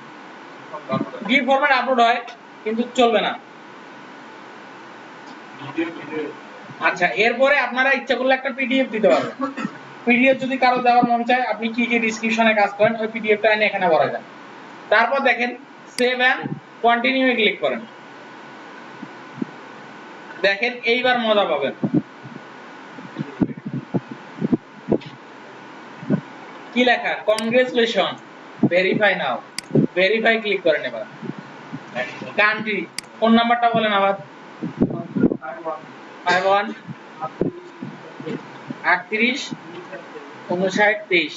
Speaker 1: গিফট ফরম্যাট আপলোড হয় কিন্তু চলবে না।
Speaker 3: ভিডিও
Speaker 1: আচ্ছা, এরপরে আপনারা ইচ্ছা করলে একটা পিডিএফ দিতে পারবেন। পিডিএফ যদি কারো দেওয়ার মন চায়, আপনি কি কি ডেসক্রিপশনে কাজ করেন ওই পিডিএফটা এনে এখানে ভরা যায়। তারপর দেখেন সেভ এন্ড কন্টিনিউ এ ক্লিক করেন। দেখেন এইবার মজা পাবেন। কি লেখা? Congratulation, verify now. Verify click করেন। এবার কান্ট্রি, ফোন নাম্বারটা বলেন আবার। 51 38 59 23।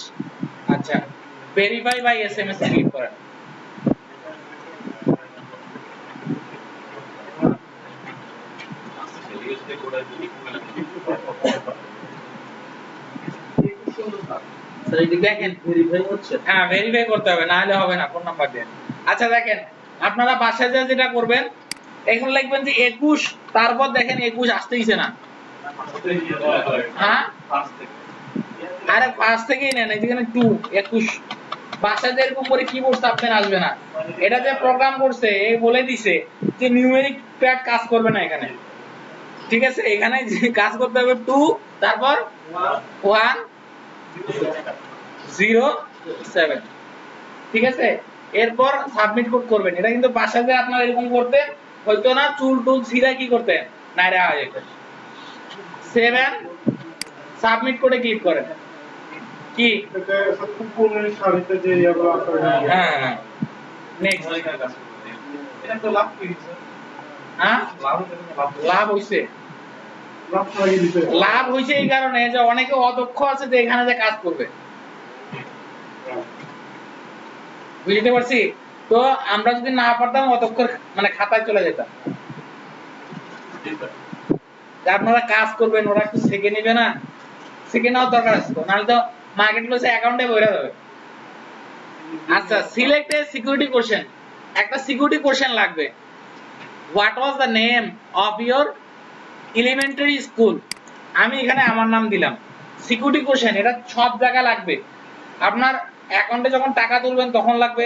Speaker 1: আচ্ছা, ভেরিফাই বাই এসএমএস ক্লিক করেন।
Speaker 4: স্যার এটা
Speaker 1: দেখেন।
Speaker 4: ভেরিফাই হচ্ছে?
Speaker 1: হ্যাঁ ভেরিফাই করতে হবে, না হলে হবে না ফোন নাম্বার দিয়ে। আচ্ছা দেখেন, আপনারা বাসায় যা যেটা করবেন, এখানে লিখবেন যে 21, তারপর দেখেন 21 আসতেইছে না। হ্যাঁ আরে ফার্স্ট থেকেই নেন, এখানে 2 21 বাসায় যে এরকম করে কিবোর্ড চাপবেন আসবে না। এটা যে প্রোগ্রাম করছে এই বলে দিছে যে নিউমেরিক প্যাড কাজ করবে না এখানে, ঠিক আছে? এখানে যে কাজ করতে হবে 2 তারপর 1 0 7, ঠিক আছে? এরপর সাবমিট কোড করবেন। এটা কিন্তু বাসায় যে আপনারা এরকম করতেন হয়তো না, চুল টুল ছিঁড়া কি করতেন নাইরা হয়ে যেত। 7 সাবমিট কোডে ক্লিক করেন। কি
Speaker 3: এটা কুপনের সারিতে যে ইয়াগুলো আছে
Speaker 1: হ্যাঁ হ্যাঁ নেক্সট।
Speaker 2: এটা তো লাভ কি স্যার?
Speaker 1: হ্যাঁ
Speaker 2: লাভ হচ্ছে না,
Speaker 1: লাভ হইছে,
Speaker 3: লাভ লাগিয়ে দিতে
Speaker 1: লাভ হইছে এই কারণে যে অনেকে অদক্ষ আছে যে এখানে যে কাজ করবে, বুঝতে পারছি? তো আমরা যদি না পারতাম অদক্ষ মানে খাতায় চলে যেতাম। যে আপনারা কাজ করবেন, ওরা একটু শিখে নিবে না, শিখে নেওয়ার দরকার আছে তো, নাহলে তো মার্কেট প্লেসে অ্যাকাউন্টে বইরা যাবে। আচ্ছা সিলেক্ট এ সিকিউরিটি কোশ্চেন, একটা সিকিউরিটি কোশ্চেন লাগবে। What was the name of your elementary school? আমি এখানে আমার নাম দিলাম। সিকিউরিটি কোশ্চেন এটা সব জায়গায় লাগবে। আপনার অ্যাকাউন্টে যখন টাকা তুলবেন তখন লাগবে,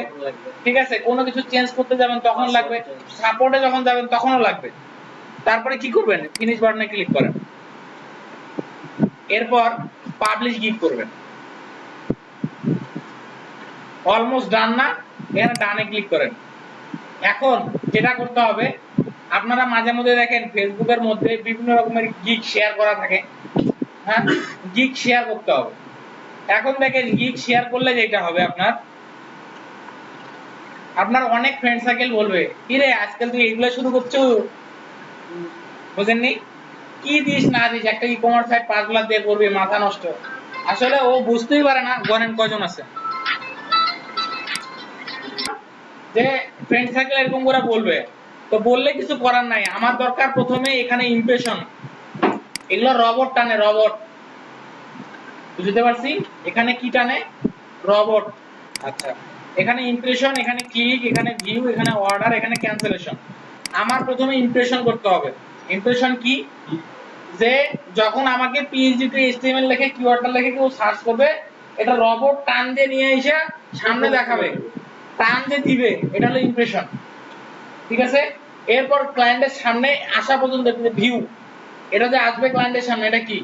Speaker 1: ঠিক আছে? কোনো কিছু চেঞ্জ করতে যাবেন তখন লাগবে, সাপোর্টে যখন যাবেন তখনও লাগবে। তারপরে কি করবেন? ফিনিশ বাটনে ক্লিক করেন, এরপর পাবলিশ গিভ করবেন। অলমোস্ট ডান না? এখানে ডানে ক্লিক করেন। এখন যেটা করতে হবে, আপনারা মাঝে মধ্যে দেখেন ফেসবুকের মধ্যে বিভিন্ন রকমের গিগ শেয়ার করা থাকে, হ্যাঁ গিগ শেয়ার করতে হবে। এখন দেখেন গিগ শেয়ার করলে যেটা হবে, আপনার অনেক ফ্রেন্ড সার্কেল বলবে কি রে আজকাল তুই এগুলো শুরু করছো, বুঝেননি? কি দিস না দিস, একটা ই কমার্স সাইট 5 লাখ দিয়ে করবি, মাথা নষ্ট। আসলে ও বুঝতেই পারে না গণেন কয়জন আছে যে ফ্রেন্ড সার্কেল এরকম করে বলবে। তো বললে কিছু করার নাই, আমার দরকার প্রথমে এখানে ইমপ্রেশন। এগুলো রবট টানে, রবট, বুঝতে পারছি? এখানে কি টানে? রবট। আচ্ছা এখানে ইমপ্রেশন, এখানে ক্লিক, এখানে ভিউ, এখানে অর্ডার, এখানে ক্যান্সেলেশন। আমার প্রথমে ইমপ্রেশন করতে হবে। ইমপ্রেশন কি? যে যখন আমাকে পিএইচডি টু এইচটিএমএল লিখে কিওয়ার্ডটা লিখে কেউ সার্চ করবে, এটা রবট টান দিয়ে নিয়ে এসে সামনে দেখাবে, টান দিয়ে দিবে, এটা হলো ইমপ্রেশন, ঠিক আছে? এরপর ক্লায়েন্টের সামনে আসা পর্যন্ত ভিউ, এটা যে আসবে ক্লায়েন্টের সামনে এটা কি?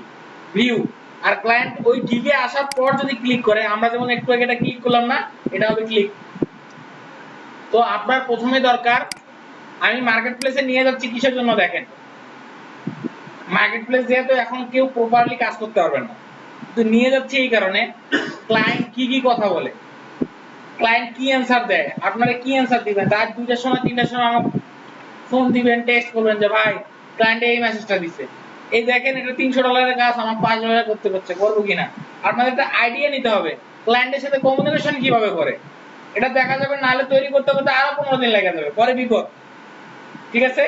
Speaker 1: ভিউ। আর ক্লায়েন্ট ওই গিগে আসার পর যদি ক্লিক করে, আমরা যেমন একটু আগে এটা ক্লিক করলাম না, এটা হবে ক্লিক। তো আপনার প্রথমে দরকার, আমি মার্কেট প্লেসে নিয়ে যাচ্ছি কিসের জন্য দেখেন, মার্কেট প্লেস যেহেতু এখন কেউ প্রপারলি কাজ করতে পারবে না, তো নিয়ে যাচ্ছি এই কারণে ক্লায়েন্ট কি কি কথা বলে, ক্লায়েন্ট কি অ্যানসার দেয়, আপনারা কি অ্যানসার দিবেন। রাত 2টার সময় 3টার সময় আমাকে ফোন দিবেন, টেক্সট করবেন যে ভাই ক্লায়েন্ট এই মেসেজটা দিছে, এই দেখেন এটা $300 কাজ আমার $5 করতে হচ্ছে, করবো কিনা। আপনাদের একটা আইডিয়া নিতে হবে ক্লায়েন্টের সাথে কমিউনিকেশন কিভাবে করে, এটা দেখা যাবে, নাহলে তৈরি করতে করতে আরো 15 দিন লেগে যাবে, পরে বিপদ, ঠিক আছে?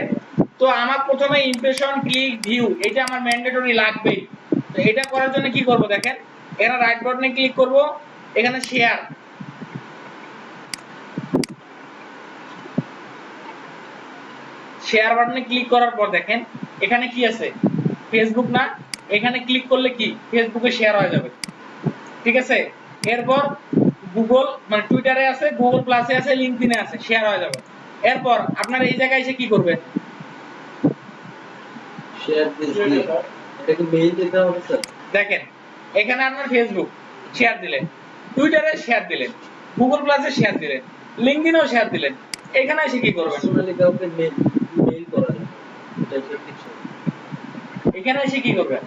Speaker 1: তো আমার প্রথমে ইমপ্রেশন, ক্লিক, ভিউ, এটা আমার ম্যান্ডেটরি লাগবেই। তো এটা করার জন্য কি করব দেখেন, এখানে রাইট বাটনে ক্লিক করব, এখানে শেয়ার, শেয়ার বাটনে ক্লিক করার পর দেখেন এখানে কি আছে, ফেসবুক না? এখানে ক্লিক করলে কি ফেসবুকে শেয়ার হয়ে যাবে, ঠিক আছে? এরপর গুগল মানে টুইটারে আছে, গুগল প্লাসে আছে, লিংকডইনে আছে, শেয়ার হয়ে যাবে। এরপর আপনারা এই জায়গায় এসে কি করবেন,
Speaker 4: শেয়ার দিস, এটা কি মেইল দিতে হবে স্যার?
Speaker 1: দেখেন এখানে আপনার ফেসবুক শেয়ার দিলেন, টুইটারে শেয়ার দিলেন, গুগল প্লাসে শেয়ার দিলেন, লিংকডইনেও শেয়ার দিলেন, এখানে এসে কি করবেন,
Speaker 4: পার্সোনালি কাউকে মেইল করা যায়, এটা কি ঠিক?
Speaker 1: এখানে এসে কি করবেন,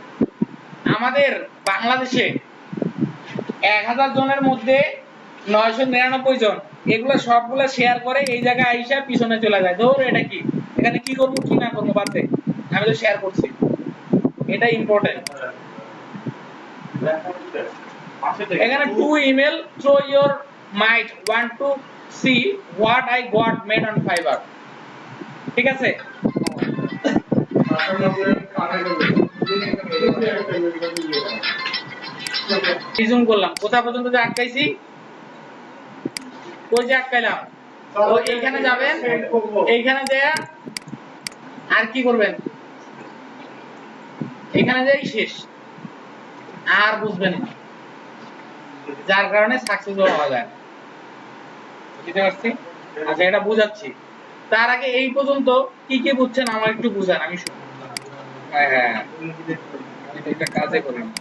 Speaker 1: আমাদের বাংলাদেশে 1000 জনের মধ্যে 999 জন এগুলো সবগুলো শেয়ার করে এই জায়গায় আইসা পিছনে চলে যায়, ধর এটা কি, এখানে কি করব কি না করব বাদ দে, আমি তো শেয়ার করছি, এটা ইম্পর্টেন্ট। এখানে to email through your might want to see what I got made on Fiverr, ঠিক আছে? রিজুম করলাম কোথা পর্যন্ত যে আটকাইছি, ওই যে আটকাইলাম, ও এইখানে যাবেন, এইখানে দেয়া আর কি করবেন, এখানে যাই শেষ, আর বুঝবেন না, যার কারণে সাকসেসফুল হওয়া যায় না। বুঝতে পারছি? আচ্ছা এটা বুঝাচ্ছি, তার আগে এই পর্যন্ত কি কি বুঝছেন আমার একটু বুঝান, আমি শুনি। হ্যাঁ হ্যাঁ এটা কাজে করি না।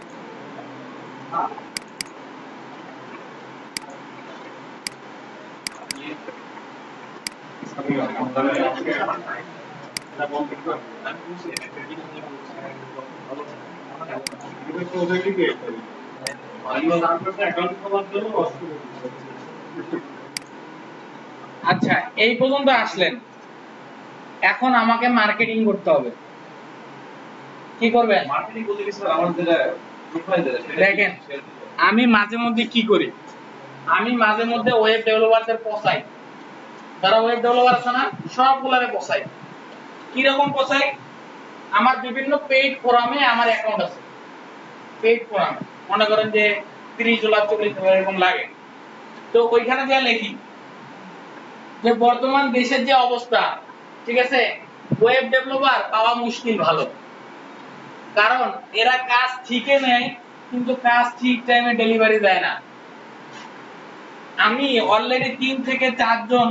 Speaker 1: আচ্ছা এই পর্যন্ত আসলেন, এখন আমাকে মার্কেটিং করতে হবে। কি করবেন?
Speaker 2: মার্কেটিং বলতে কি স্যার আমার যেটা প্রোফাইল যেটা সেটা
Speaker 1: দেখেন আমি মাঝে মধ্যে কি করি, আমি মাঝে মধ্যে ওয়েব ডেভেলপারদের পছাই, যারা ওয়েব ডেভেলপার আছে না সবগুলারে পছাই। কি রকম পছাই? আমার বিভিন্ন পেইড ফোরামে আমার অ্যাকাউন্ট আছে, পেইড ফোরামে মনে করেন যে 30 $40 এরকম লাগে, তো ওইখানে যা লিখি যে বর্তমান দেশের যে অবস্থা, ঠিক আছে, ওয়েব ডেভেলপার পাওয়া মুশকিল ভালো, কারণ এরা কাজ ঠিকই নেয় কিন্তু কাজ ঠিক টাইমে ডেলিভারি দেয় না। আমি অলরেডি 3 থেকে 4 জন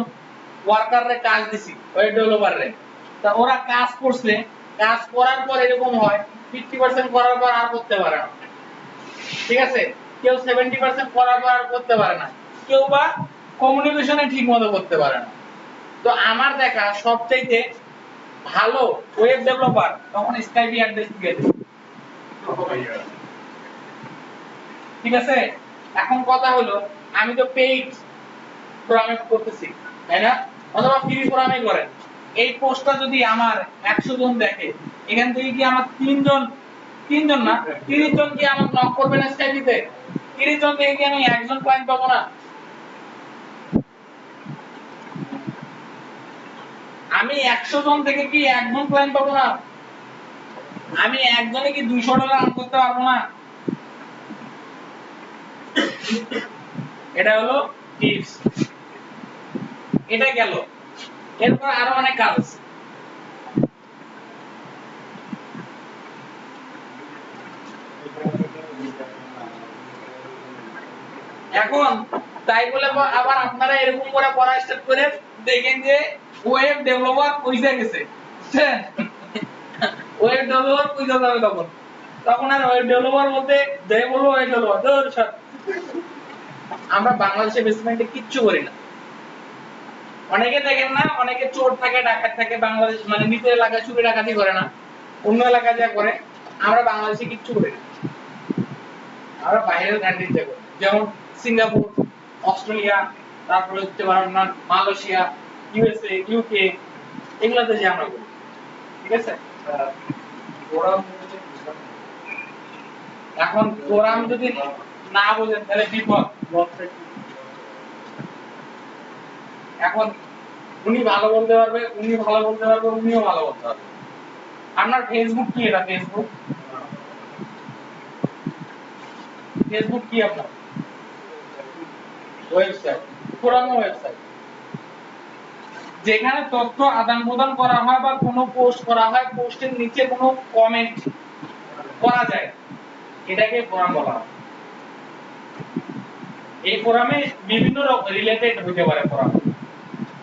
Speaker 1: ওয়ার্কাররে কাজ দিছি, ওয়েব ডেভেলপাররে, তা ওরা কাজ করছে, কাজ করার পর এরকম হয় 50% করার পর আর করতে পারে না, ঠিক আছে, কেউ 70% করার পর আর করতে পারে না, কেউ বা কমিউনিকেশনে ঠিকমতো করতে পারে না। তো আমার দেখা সবচাইতে ভালো ওয়েব ডেভেলপার তখন স্কাইপি অ্যাড্রেস দিয়ে দেয়, ঠিক আছে। এখন কথা হলো আমি তো পেইড প্রোগ্রামে করতেছি, তাই না, অথবা ফ্রি প্রোগ্রামে করেন, এই পোস্টটা যদি আমার 100 জন দেখে, এখান থেকে কি আমার 3 জন না 30 জন কি আমাকে নক করবে না স্কাইপিতে? 30 জন থেকে কি আমি একজন ক্লায়েন্ট পাবো না? আমি 100 জন থেকে কি একজন ক্লায়েন্ট পাবো না? আমি একজনে কি $200 আর্ন করতে পারবো না? এটা হলো টিপস, এটা গেল। এরপর আরো অনেক কাজ আছে। এখন তাই বলে আবার আপনারা এরকম করে পড়া স্টার্ট করে দেখেন যে ওয়েব ডেভেলপার পয়সা গেছে, ওয়েব ডেভেলপার পয়সা যাবে, তখন তখন আর ওয়েব ডেভেলপার বলতে যে বলবো ওয়েব ডেভেলপার, আমরা বাংলাদেশে বেসমেন্টে কিচ্ছু করি না। অনেকে দেখেন না, অনেকে চোর থাকে ডাকাত থাকে, বাংলাদেশ মানে নিজের এলাকায় চুরি ডাকাতি করে না, অন্য এলাকায় যা করে, আমরা বাংলাদেশে কিচ্ছু করি না, আমরা বাইরের কান্ট্রিতে করি, যেমন সিঙ্গাপুর, অস্ট্রেলিয়া, তারপরে হচ্ছে আপনার মালয়েশিয়া, ইউএসএ, ইউকে, এগুলাতে যে আমরা করি, ঠিক আছে। এখন কোরআন যদি না বোঝেন তাহলে বিপদ। এখন উনি ভালো বলতে পারবে, উনি ভালো বলতে পারবে, উনিও ভালো বলতে পারবে। আপনার ফেসবুক কি? এটা ফেসবুক, ফেসবুক কি আপনার? ওয়েবসাইট, পুরানো ওয়েবসাইট, যেখানে তথ্য আদান প্রদান করা হয় বা কোনো পোস্ট করা হয়, পোস্টের নিচে কোনো কমেন্ট করা যায়, এটাকে ফোরাম বলা হয়। এই ফোরামে বিভিন্ন রিলেটেড হতে পারে ফোরাম,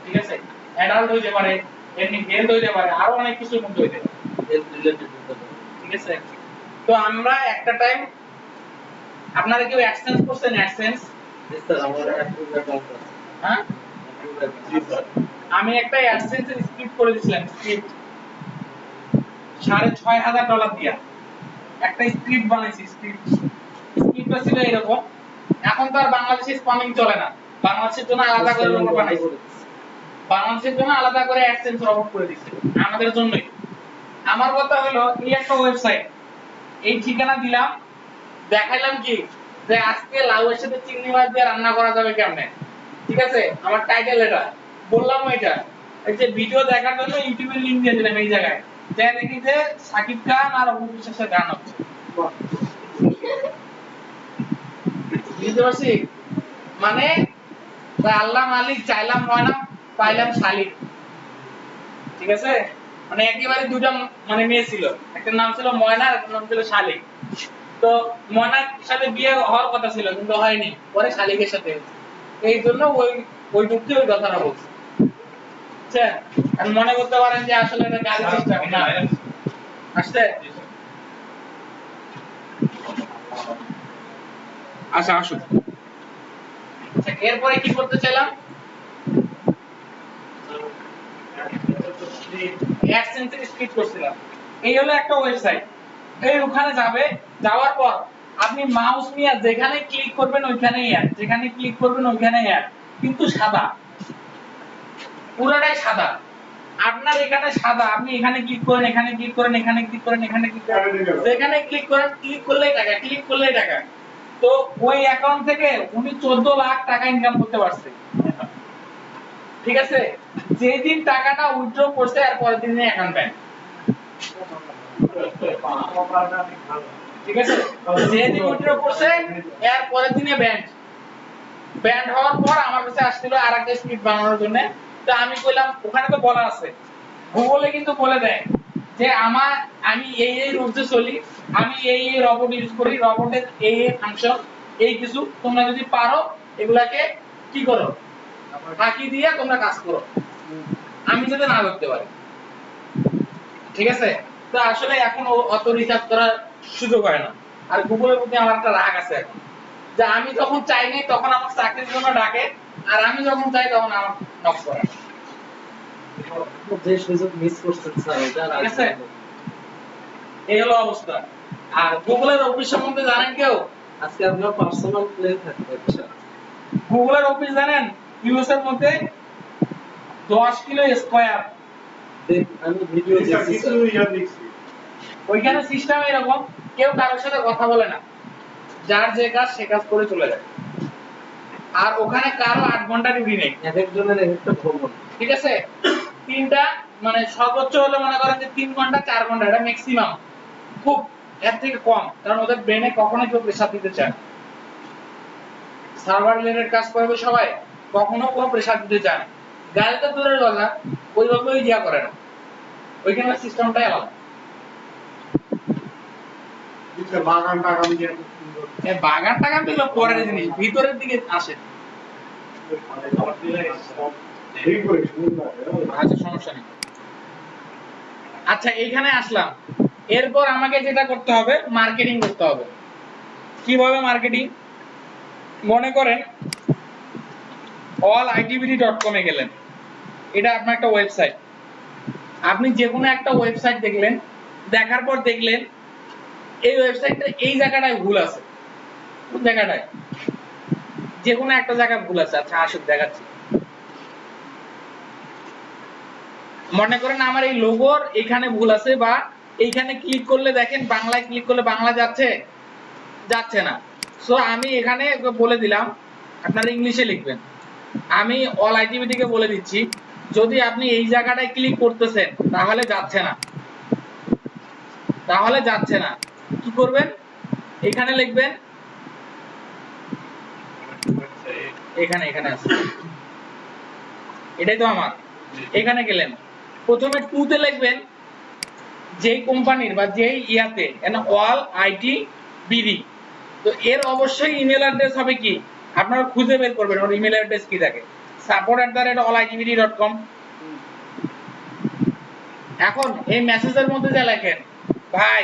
Speaker 1: ঠিক আছে, অ্যাডাল্ট হইতে পারে, এমনি হেলথ হইতে পারে, আরো অনেক কিছুর মধ্যে হইতে পারে,
Speaker 4: হেলথ রিলেটেড হতে পারে,
Speaker 1: ঠিক আছে। তো আমরা একটা টাইম, আপনারা কেউ অ্যাডসেন্স করছেন? অ্যাডসেন্স
Speaker 4: স্যার আমার অ্যাপ্রুভ অ্যাকাউন্ট আছে,
Speaker 1: হ্যাঁ, আমি একটা অ্যাডসেন্সের স্ক্রিপ্ট করে দিয়েছিলাম, স্ক্রিপ্ট $6,500 দিয়া একটা স্ক্রিপ্ট বানাইছি। স্ক্রিপ্টটা ছিল এরকম, এখন তো আর বাংলাদেশে স্পামিং চলে না, বাংলাদেশের জন্য আলাদা করে লোক বানাইছে, বাংলাদেশের জন্য আলাদা করে অ্যাডসেন্স রকম করে দিয়েছে, আমাদের জন্যই। আমার কথা হলো এই একটা ওয়েবসাইট, এই ঠিকানা দিলাম, দেখাইলাম কি যে আজকে লাউয়ের সাথে চিংড়ি মাছ দিয়ে রান্না করা যাবে কেমনে, ঠিক আছে, আমার টাইটেল এটা বললাম, এটা এই যে ভিডিও দেখার জন্য ইউটিউবের লিংক দিয়ে দিলাম, এই জায়গায় যা দেখি যে সাকিব খান আর অপু বিশ্বাসের গান হচ্ছে। বুঝতে পারছি? মানে আল্লাহ মালিক, চাইলাম ময়না, পাইলাম শালিক। ঠিক আছে? মানে একেবারে দুটো মানে মেয়ে ছিল, একটা নাম ছিল ময়না, একটা নাম ছিল শালিক। তো ময়নার সাথে বিয়ে হওয়ার কথা ছিল কিন্তু হয়নি, পরে শালিকের সাথে হয়েছে। এই জন্য ওই দুঃখে ওই কথাটা বলছে। বুঝছেন? আর মনে করতে পারেন যে আসলে এটা গালি সিস্টেম না। আসছে? আচ্ছা আসুন। আচ্ছা এরপরে কি করতে চাইলাম? অ্যাডসেন্সের স্ক্রিপ্ট করছিলাম। এই হলো একটা ওয়েবসাইট। এই ওখানে যাবে, যাওয়ার পর আপনি মাউস নিয়ে যেখানে ক্লিক করবেন ওইখানেই অ্যাড, যেখানে ক্লিক করবেন ওইখানেই অ্যাড, কিন্তু সাদা, পুরোটাই সাদা। আপনার এখানে সাদা, আপনি এখানে ক্লিক করেন, এখানে ক্লিক করেন, এখানে ক্লিক করেন, এখানে ক্লিক করেন, যেখানে ক্লিক করেন, ক্লিক করলেই টাকা, ক্লিক করলেই টাকা। তো ওই অ্যাকাউন্ট থেকে উনি 14 লাখ টাকা ইনকাম করতে পারছে। ঠিক আছে? যেদিন টাকাটা উইথড্র করছে আর পরের দিনে অ্যাকাউন্ট ব্যান। ঠিক আছে? যেদিন উইথড্র করছে এর পরের দিনে ব্যান। ব্যান হওয়ার পর আমার কাছে আসছিল আরেকটা স্ক্রিপ্ট বানানোর জন্য। তো আমি কইলাম, ওখানে তো বলা আছে, গুগলে কিন্তু বলে দেয় যে আমি এই রুলসে চলি, আমি এই রবট ইউজ করি, রবটের এই ফাংশন, এই কিছু তোমরা যদি পারো এগুলাকে কি করো, ফাঁকি দিয়ে তোমরা কাজ করো, আমি যাতে না করতে পারি। ঠিক আছে? তো আসলে এখন অত রিসার্চ করার সুযোগ হয় না। আর গুগলের প্রতি আমার একটা রাগ আছে এখন, যে আমি যখন চাই নাই তখন আমার চাকরির জন্য ডাকে, আর আমি যখন চাই তখন আমার নক করে।
Speaker 4: যে সুযোগ মিস করছেন স্যার, এটা
Speaker 1: ঠিক আছে? এই হলো অবস্থা। আর গুগলের অফিস সম্বন্ধে জানেন কেউ?
Speaker 4: আজকে আপনার পার্সোনাল প্লেন থাকবে। আচ্ছা,
Speaker 1: গুগলের অফিস জানেন ইউএস এর মধ্যে 10 কিলো স্কয়ার।
Speaker 4: আমি ভিডিও দেখছি
Speaker 3: কিছু
Speaker 4: স্যার।
Speaker 3: ইয়া দেখছি।
Speaker 1: ওইখানে সিস্টেম এরকম, কেউ কারোর সাথে কথা বলে না, যার যে কাজ সে কাজ করে চলে যায়। আর ওখানে কারো 8 ঘন্টা ডিউটি নেই।
Speaker 4: এক একজনের এক একটা ভ্রমণ।
Speaker 1: ঠিক আছে? তিনটা মানে সর্বোচ্চ হলে মনে করেন যে 3 ঘন্টা 4 ঘন্টা, এটা ম্যাক্সিমাম, খুব এর থেকে কম, কারণ ওদের ব্রেনে কখনো কেউ প্রেসার দিতে চায় না। সার্ভার রিলেটেড কাজ করবে সবাই, কখনো কোনো প্রেসার দিতে চায় না। গাড়িতে দূরের কথা, ওইভাবে ইয়া করে না, ওইখানে সিস্টেমটাই আলাদা।
Speaker 3: কিছু বাগান টাগান দিয়ে খুব সুন্দর।
Speaker 1: বাগান টাগান তো এগুলো পরের জিনিস, ভিতরের দিকে আসে।
Speaker 3: ঠিক করে সুন্দর।
Speaker 1: আচ্ছা সমস্যা নেই। আচ্ছা এইখানে আসলাম, এরপর আমাকে যেটা করতে হবে, মার্কেটিং করতে হবে। কিভাবে মার্কেটিং? মনে করেন allitbt.com এ গেলেন, এটা আপনার একটা ওয়েবসাইট। আপনি যে কোনো একটা ওয়েবসাইট দেখলেন, দেখার পর দেখলেন এই ওয়েবসাইটটা এই জায়গাটায় ভুল আছে। কোন জায়গাটায়? যে কোনো একটা জায়গায় ভুল আছে। আচ্ছা আসুন দেখাচ্ছি। মনে করেন আমার এই লোগোর এখানে ভুল আছে, বা এইখানে ক্লিক করলে দেখেন বাংলায় ক্লিক করলে বাংলা যাচ্ছে না। সো আমি এখানে বলে দিলাম আপনারা ইংলিশে লিখবেন। আমি অল আইটিভিটি কে বলে দিচ্ছি, যদি আপনি এই জায়গাটায় ক্লিক করতেছেন তাহলে যাচ্ছে না, কি করবেন? এখানে লিখবেন, এখানে আছে, এটাই তো আমার। এখানে গেলেন, প্রথমে টু তে লিখবেন যেই কোম্পানির বা যেই ইয়াতে অল আইটি বিডি, তো এর অবশ্যই ইমেল অ্যাড্রেস হবে কি, আপনারা খুঁজে বের করবেন ওর ইমেল অ্যাড্রেস কি থাকে, support@allitbt.com। এখন এই মেসেজের মধ্যে যা লেখেন, ভাই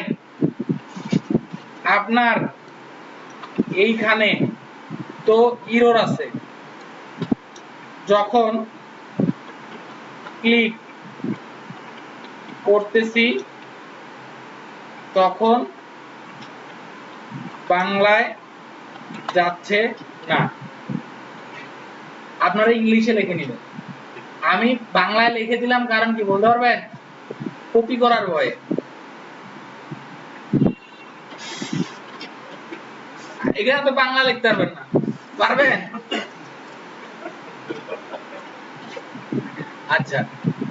Speaker 1: আপনার এইখানে তো এরর আছে, যখন ক্লিক করতেছি তখন বাংলায় যাচ্ছে না। আপনারা ইংলিশে লিখে নেবেন। আমি বাংলায় লিখে দিলাম, কারণ কি বলতে পারবেন? কপি করার ভয়ে। এখানে তো বাংলা লিখতে পারবেন না, পারবেন? আচ্ছা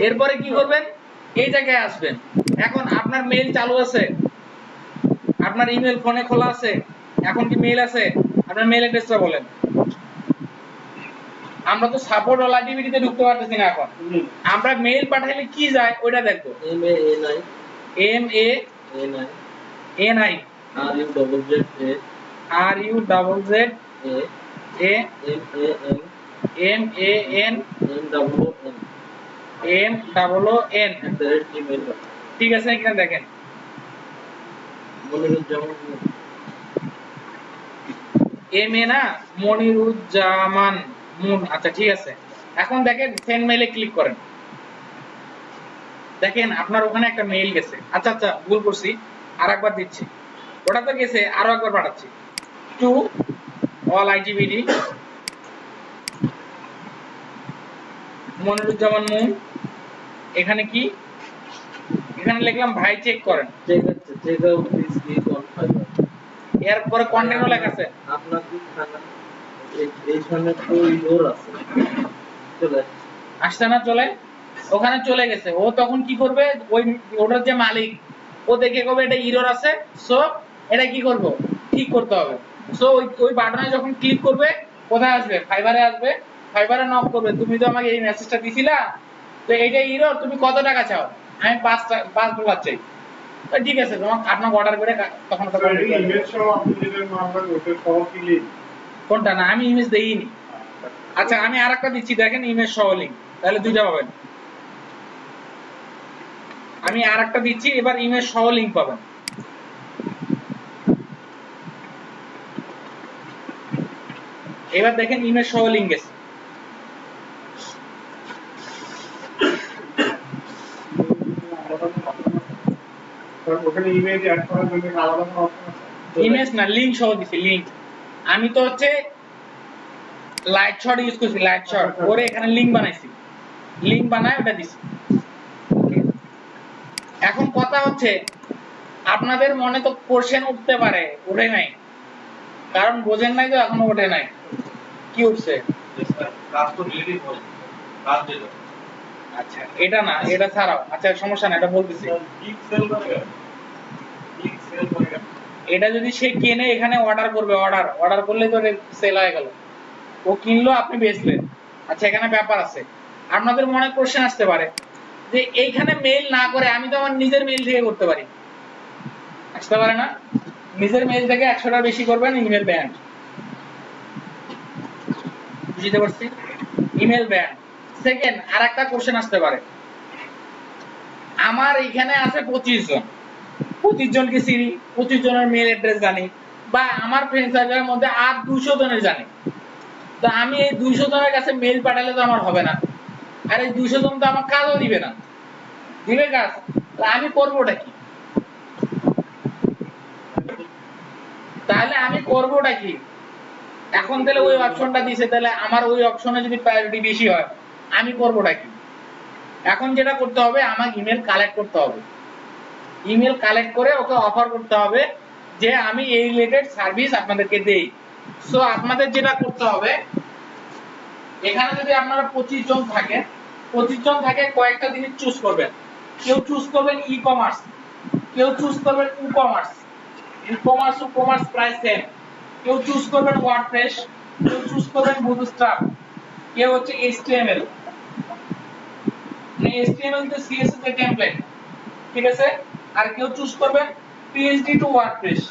Speaker 1: এরপরে কি করবেন? এই জায়গায় আসবেন। এখন আপনার মেইল চালু আছে, আপনার ইমেল ফোনে খোলা আছে, এখন কি মেইল আছে? আপনার মেল অ্যাড্রেসটা বলেন। আমরা তো সাপোর্ট অল আইডিবিটিতে ঢুকতে পারতেছি না এখন। আমরা মেইল পাঠাইলে কি যায় ওইটা দেখবো। MANI RUZZAMAN ঠিক আছে, এখানে দেখেন MA না মনিরুজ্জামান মুন। আচ্ছা ঠিক আছে, এখন দেখেন সেন্ড মেইলে ক্লিক করেন, দেখেন আপনার ওখানে একটা মেইল গেছে। আচ্ছা আচ্ছা ভুল করছি, আরেকবার দিচ্ছি, ওটা তো গেছে, আরো একবার পাঠাচ্ছি টু অল আইজিবিডি মনিরুজ্জামান মুন। এখানে কি, এখানে লিখলাম ভাই চেক করেন, এরপরে কন্টেন্টও লেখা আছে।
Speaker 4: আপনার কি খানা এইখানে তো ইনোর আছে চলে
Speaker 1: আসছে না, চলে ওখানে চলে গেছে। ও তখন কি করবে, ওই ওটার যে মালিক ও দেখে কবে এটা এরর আছে, সো এটা কি করব, ঠিক করতে হবে। সো ওই বাটনে যখন ক্লিক করবে কোথায় আসবে, ফাইবারে আসবে, ফাইবারে নক করবে, তুমি তো আমাকে এই মেসেজটা দিছিলা, তো এইটা এরর, তুমি কত টাকা চাও, আমি $5 চাই। তো ঠিক আছে, তোমার আপনাকে অর্ডার করে তখন তো
Speaker 3: ইমেজ সহ আপনি যেটা মানবেন ওটা সহ কি লিংক?
Speaker 1: কোনটা না, আমি ইমেজ দেইনি। আচ্ছা আমি আরেকটা দিচ্ছি, দেখেন ইমেজ সহ লিংক, তাহলে দুইটা পাবেন। আমি আরেকটা দিচ্ছি, এবার ইমেজ সহ লিংক পাবেন। এবার দেখেন ইমেজ সহ লিংক গেছে।
Speaker 3: ওখানে ইমেজ অ্যাড করার জন্য আলাদা কোনো অপশন আছে?
Speaker 1: ইমেজ না, লিংক সহ দিছি, লিংক। আমি তো হচ্ছে লাইট শট ইউজ করছি, লাইট শট করে এখানে লিংক বানাইছি, লিংক বানায় ওটা দিছি। এখন কথা হচ্ছে আপনাদের মনে তো কোশ্চেন উঠতে পারে, উঠে নাই, কারণ বোঝেন নাই তো এখনো ওঠে নাই। কি উঠছে?
Speaker 2: কাজ তো রিলেটিভ হবে, কাজ যেটা
Speaker 1: আচ্ছা এটা না, এটা ছাড়াও, আচ্ছা সমস্যা না, এটা বলতেছি। এটা যদি সে কিনে এখানে অর্ডার করবে, অর্ডার করলে তো সেল হয়ে গেল, ও কিনলো আপনি বেচলেন। আচ্ছা এখানে ব্যাপার আছে, আপনাদের মনে কোশ্চেন আসতে পারে যে এইখানে মেইল না করে আমি তো আমার নিজের মেইল থেকে করতে পারি, আসতে পারে না? নিজের মেইল থেকে 100টা বেশি করবেন, ইমেল ব্যান্ড। বুঝতে পারছি, ইমেল ব্যান্ড। সেকেন্ড আরেকটা কোশ্চেন আসতে পারে, আমার এখানে আছে 25 জন, 25 জনকে চিনি, 25 জনের মেইল অ্যাড্রেস জানি, বা আমার ফ্রেন্ড সার্কেলের মধ্যে আর 200 জনের জানি, তো আমি এই 200 জনের কাছে মেইল পাঠালে তো আমার হবে না, আর এই 200 জন তো আমার কাজও দিবে না, দিবে কাজ, তাহলে আমি করবোটা কি? তাহলে আমি করবোটা কি? এখন তাহলে ওই অপশনটা দিছে, তাহলে আমার ওই অপশনে যদি প্রায়োরিটি বেশি হয় আমি করবোটা কি? এখন যেটা করতে হবে, আমার ইমেল কালেক্ট করতে হবে, ইমেল কালেক্ট করে ওকে অফার করতে হবে যে আমি এই রিলেটেড সার্ভিস আপনাদেরকে দেই। সো আপনাদের যেটা করতে হবে, এখানে যদি আপনারা 25 জন থাকে, 25 জন থাকে, কয়েকটা জিনিস চুজ করবেন। কেউ চুজ করবেন ই কমার্স, কেউ চুজ করবেন ই কমার্স, ই কমার্স ও কমার্স প্রাইস সেম, কেউ চুজ করবেন ওয়ার্ডপ্রেস, কেউ চুজ করবেন বুটস্ট্র্যাপ, কেউ হচ্ছে HTML, মানে HTML তে CSS এর টেমপ্লেট, ঠিক আছে, আর কেউ চুজ করবেন PHP টু ওয়ার্ডপ্রেস,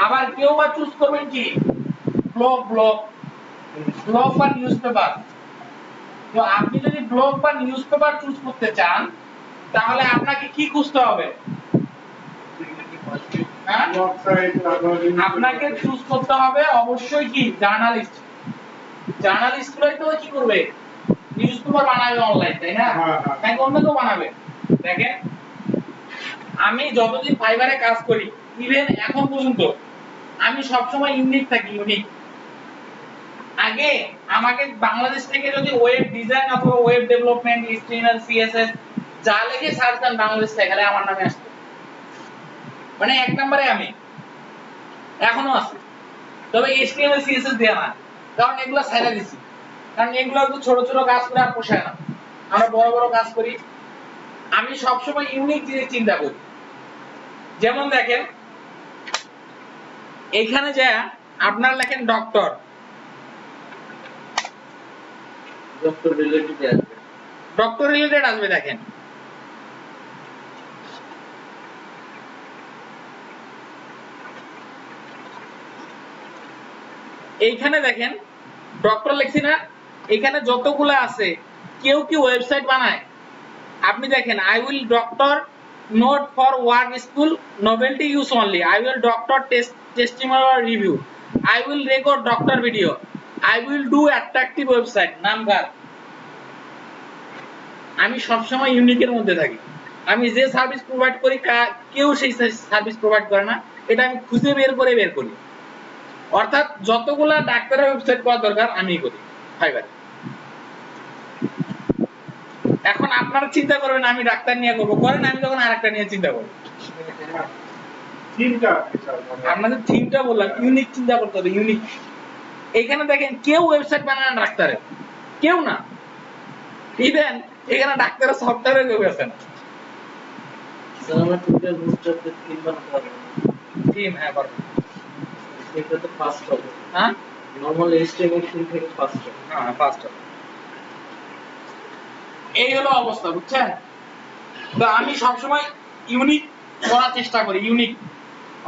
Speaker 1: আবার কেউ বা চুজ করবেন কি ব্লগ বা নিউজপেপার। তো আপনি যদি ব্লগ বা নিউজপেপার চুজ করতে চান তাহলে আপনাকে কি খুঁজতে হবে? হ্যাঁ? আপনাকে চুজ করতে হবে অবশ্যই কি জার্নালিস্ট। জার্নালিস্টরাই তো কি করবে, নিউজপেপার বানাবে অনলাইন, তাই না? তাই অন্য কেউ বানাবে। দেখেন আমি যতদিন ফাইবারে কাজ করি, ইভেন এখন পর্যন্ত আমি সবসময় ইউনিক থাকি, ইউনিক। আগে আমাকে বাংলাদেশ থেকে যদি ওয়েব ডিজাইন অথবা ওয়েব ডেভেলপমেন্ট, HTML CSS যা লিখে সার্চ দেন বাংলাদেশ থেকে, তাহলে আমার নামে আসতো, মানে এক নম্বরে আমি এখনো আছে। তবে HTML CSS দেয়া না, কারণ এগুলো ছাইড়া দিছি, কারণ এগুলো তো ছোট ছোট কাজ করে আর পোষায় না, আমরা বড় বড় কাজ করি। আমি সবসময় ইউনিক জিনিস চিন্তা করি। যেমন দেখেন এখানে যা আপনারা লেখেন ডক্টর,
Speaker 4: ডক্টর রিলেটেড আসবে।
Speaker 1: ডক্টর রিলেটেড আসবে। দেখেন এইখানে দেখেন ডক্টর লিখছি না, এখানে যতগুলো আছে কেউ কি ওয়েবসাইট বানায়। আপনি দেখেন I will doctor note for work school novelty use only, I will doctor testimonial review, I will record doctor video, I will do attractive website number. আমি সবসময় ইউনিকের মধ্যে থাকি। আমি যে সার্ভিস প্রোভাইড করি কেউ সেই সার্ভিস প্রোভাইড করে না, এটা আমি খুঁজে বের করি। অর্থাৎ যতগুলা ডাক্তারের ওয়েবসাইট করা দরকার আমি করি ফাইবারে। এখন আপনারা চিন্তা করবেন আমি ডাক্তার নিয়ে করবো, করেন, আমি তখন আরেকটা নিয়ে চিন্তা করবো।
Speaker 3: তিনটা
Speaker 1: আপনাদের থিমটা বললাম, ইউনিক চিন্তা করতে হবে, ইউনিক। এখানে দেখেন কেউ ওয়েবসাইট বানায় না ডাক্তারের, কেউ না। ইভেন এখানে ডাক্তারের সফটওয়্যারে কেউ আছে না।
Speaker 4: স্যার আমরা টোটাল বুস্টারতে 3 বানাতে পারবো।
Speaker 1: থিম হ্যাঁ পারবো।
Speaker 4: এটা তো ফার্স্ট হবে।
Speaker 1: হ্যাঁ
Speaker 4: নরমাল HTML থেকে ফার্স্ট হবে।
Speaker 1: হ্যাঁ ফার্স্ট হবে। এই হলো অবস্থা, বুঝছেন? তো আমি সবসময় ইউনিক করার চেষ্টা করি, ইউনিক।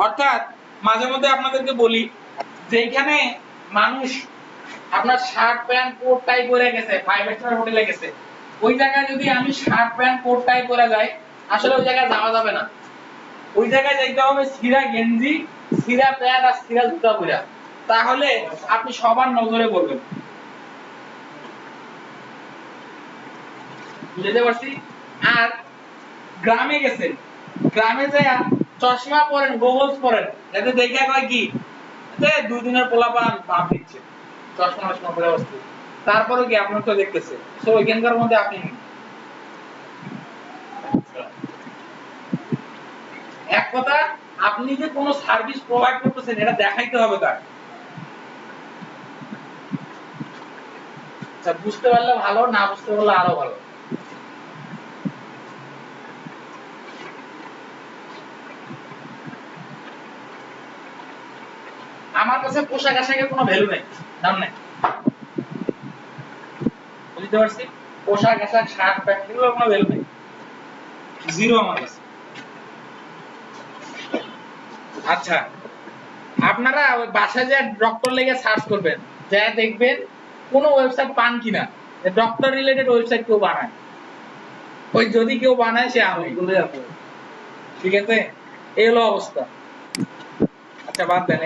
Speaker 1: অর্থাৎ মাঝে মধ্যে আপনাদেরকে বলি যে এখানে মানুষ আপনার শার্ট প্যান্ট কোট টাই পরে গেছে, 5 স্টার হোটেলে গেছে, ওই জায়গায় যদি আমি শার্ট প্যান্ট কোট টাই পরে যাই, আসলে ওই জায়গায় যাওয়া যাবে না। ওই জায়গায় যাইতে হবে সিরা গেঞ্জি, সিরা প্যান্ট আর সিরা জুতা পরে, তাহলে আপনি সবার নজরে পড়বেন। বুঝতে পারছি? আর গ্রামে গেছেন, গ্রামে যায় চশমা পরেন, গোগলস পরেন, যাতে দেখে কয় কি যে 2 দিনের পোলাপান ভাব দিচ্ছে, চশমা পরে বসছে, তারপরে কি আপনার তো দেখতেছে। সো ওইখানকার মধ্যে আপনি এক কথা, আপনি যে কোনো সার্ভিস প্রোভাইড করতেছেন এটা দেখাইতে হবে তার। আচ্ছা বুঝতে পারলে ভালো, না বুঝতে পারলে আরো ভালো। আমার কাছে পোশাক আশাকের কোনো ভ্যালু নেই, দাম নেই। বুঝতে পারছি? পোশাক আশাক, শার্ট প্যান্ট এগুলোর কোনো ভ্যালু নেই, জিরো আমার কাছে। আচ্ছা আপনারা ওই বাসায় যে ডক্টর লেগে সার্চ করবেন, যা দেখবেন কোন ওয়েবসাইট পান কিনা ডক্টর রিলেটেড ওয়েবসাইট কেউ বানায়। ওই যদি কেউ বানায় সে আমি, ঠিক আছে? এই হলো অবস্থা। আচ্ছা বাদ দেন,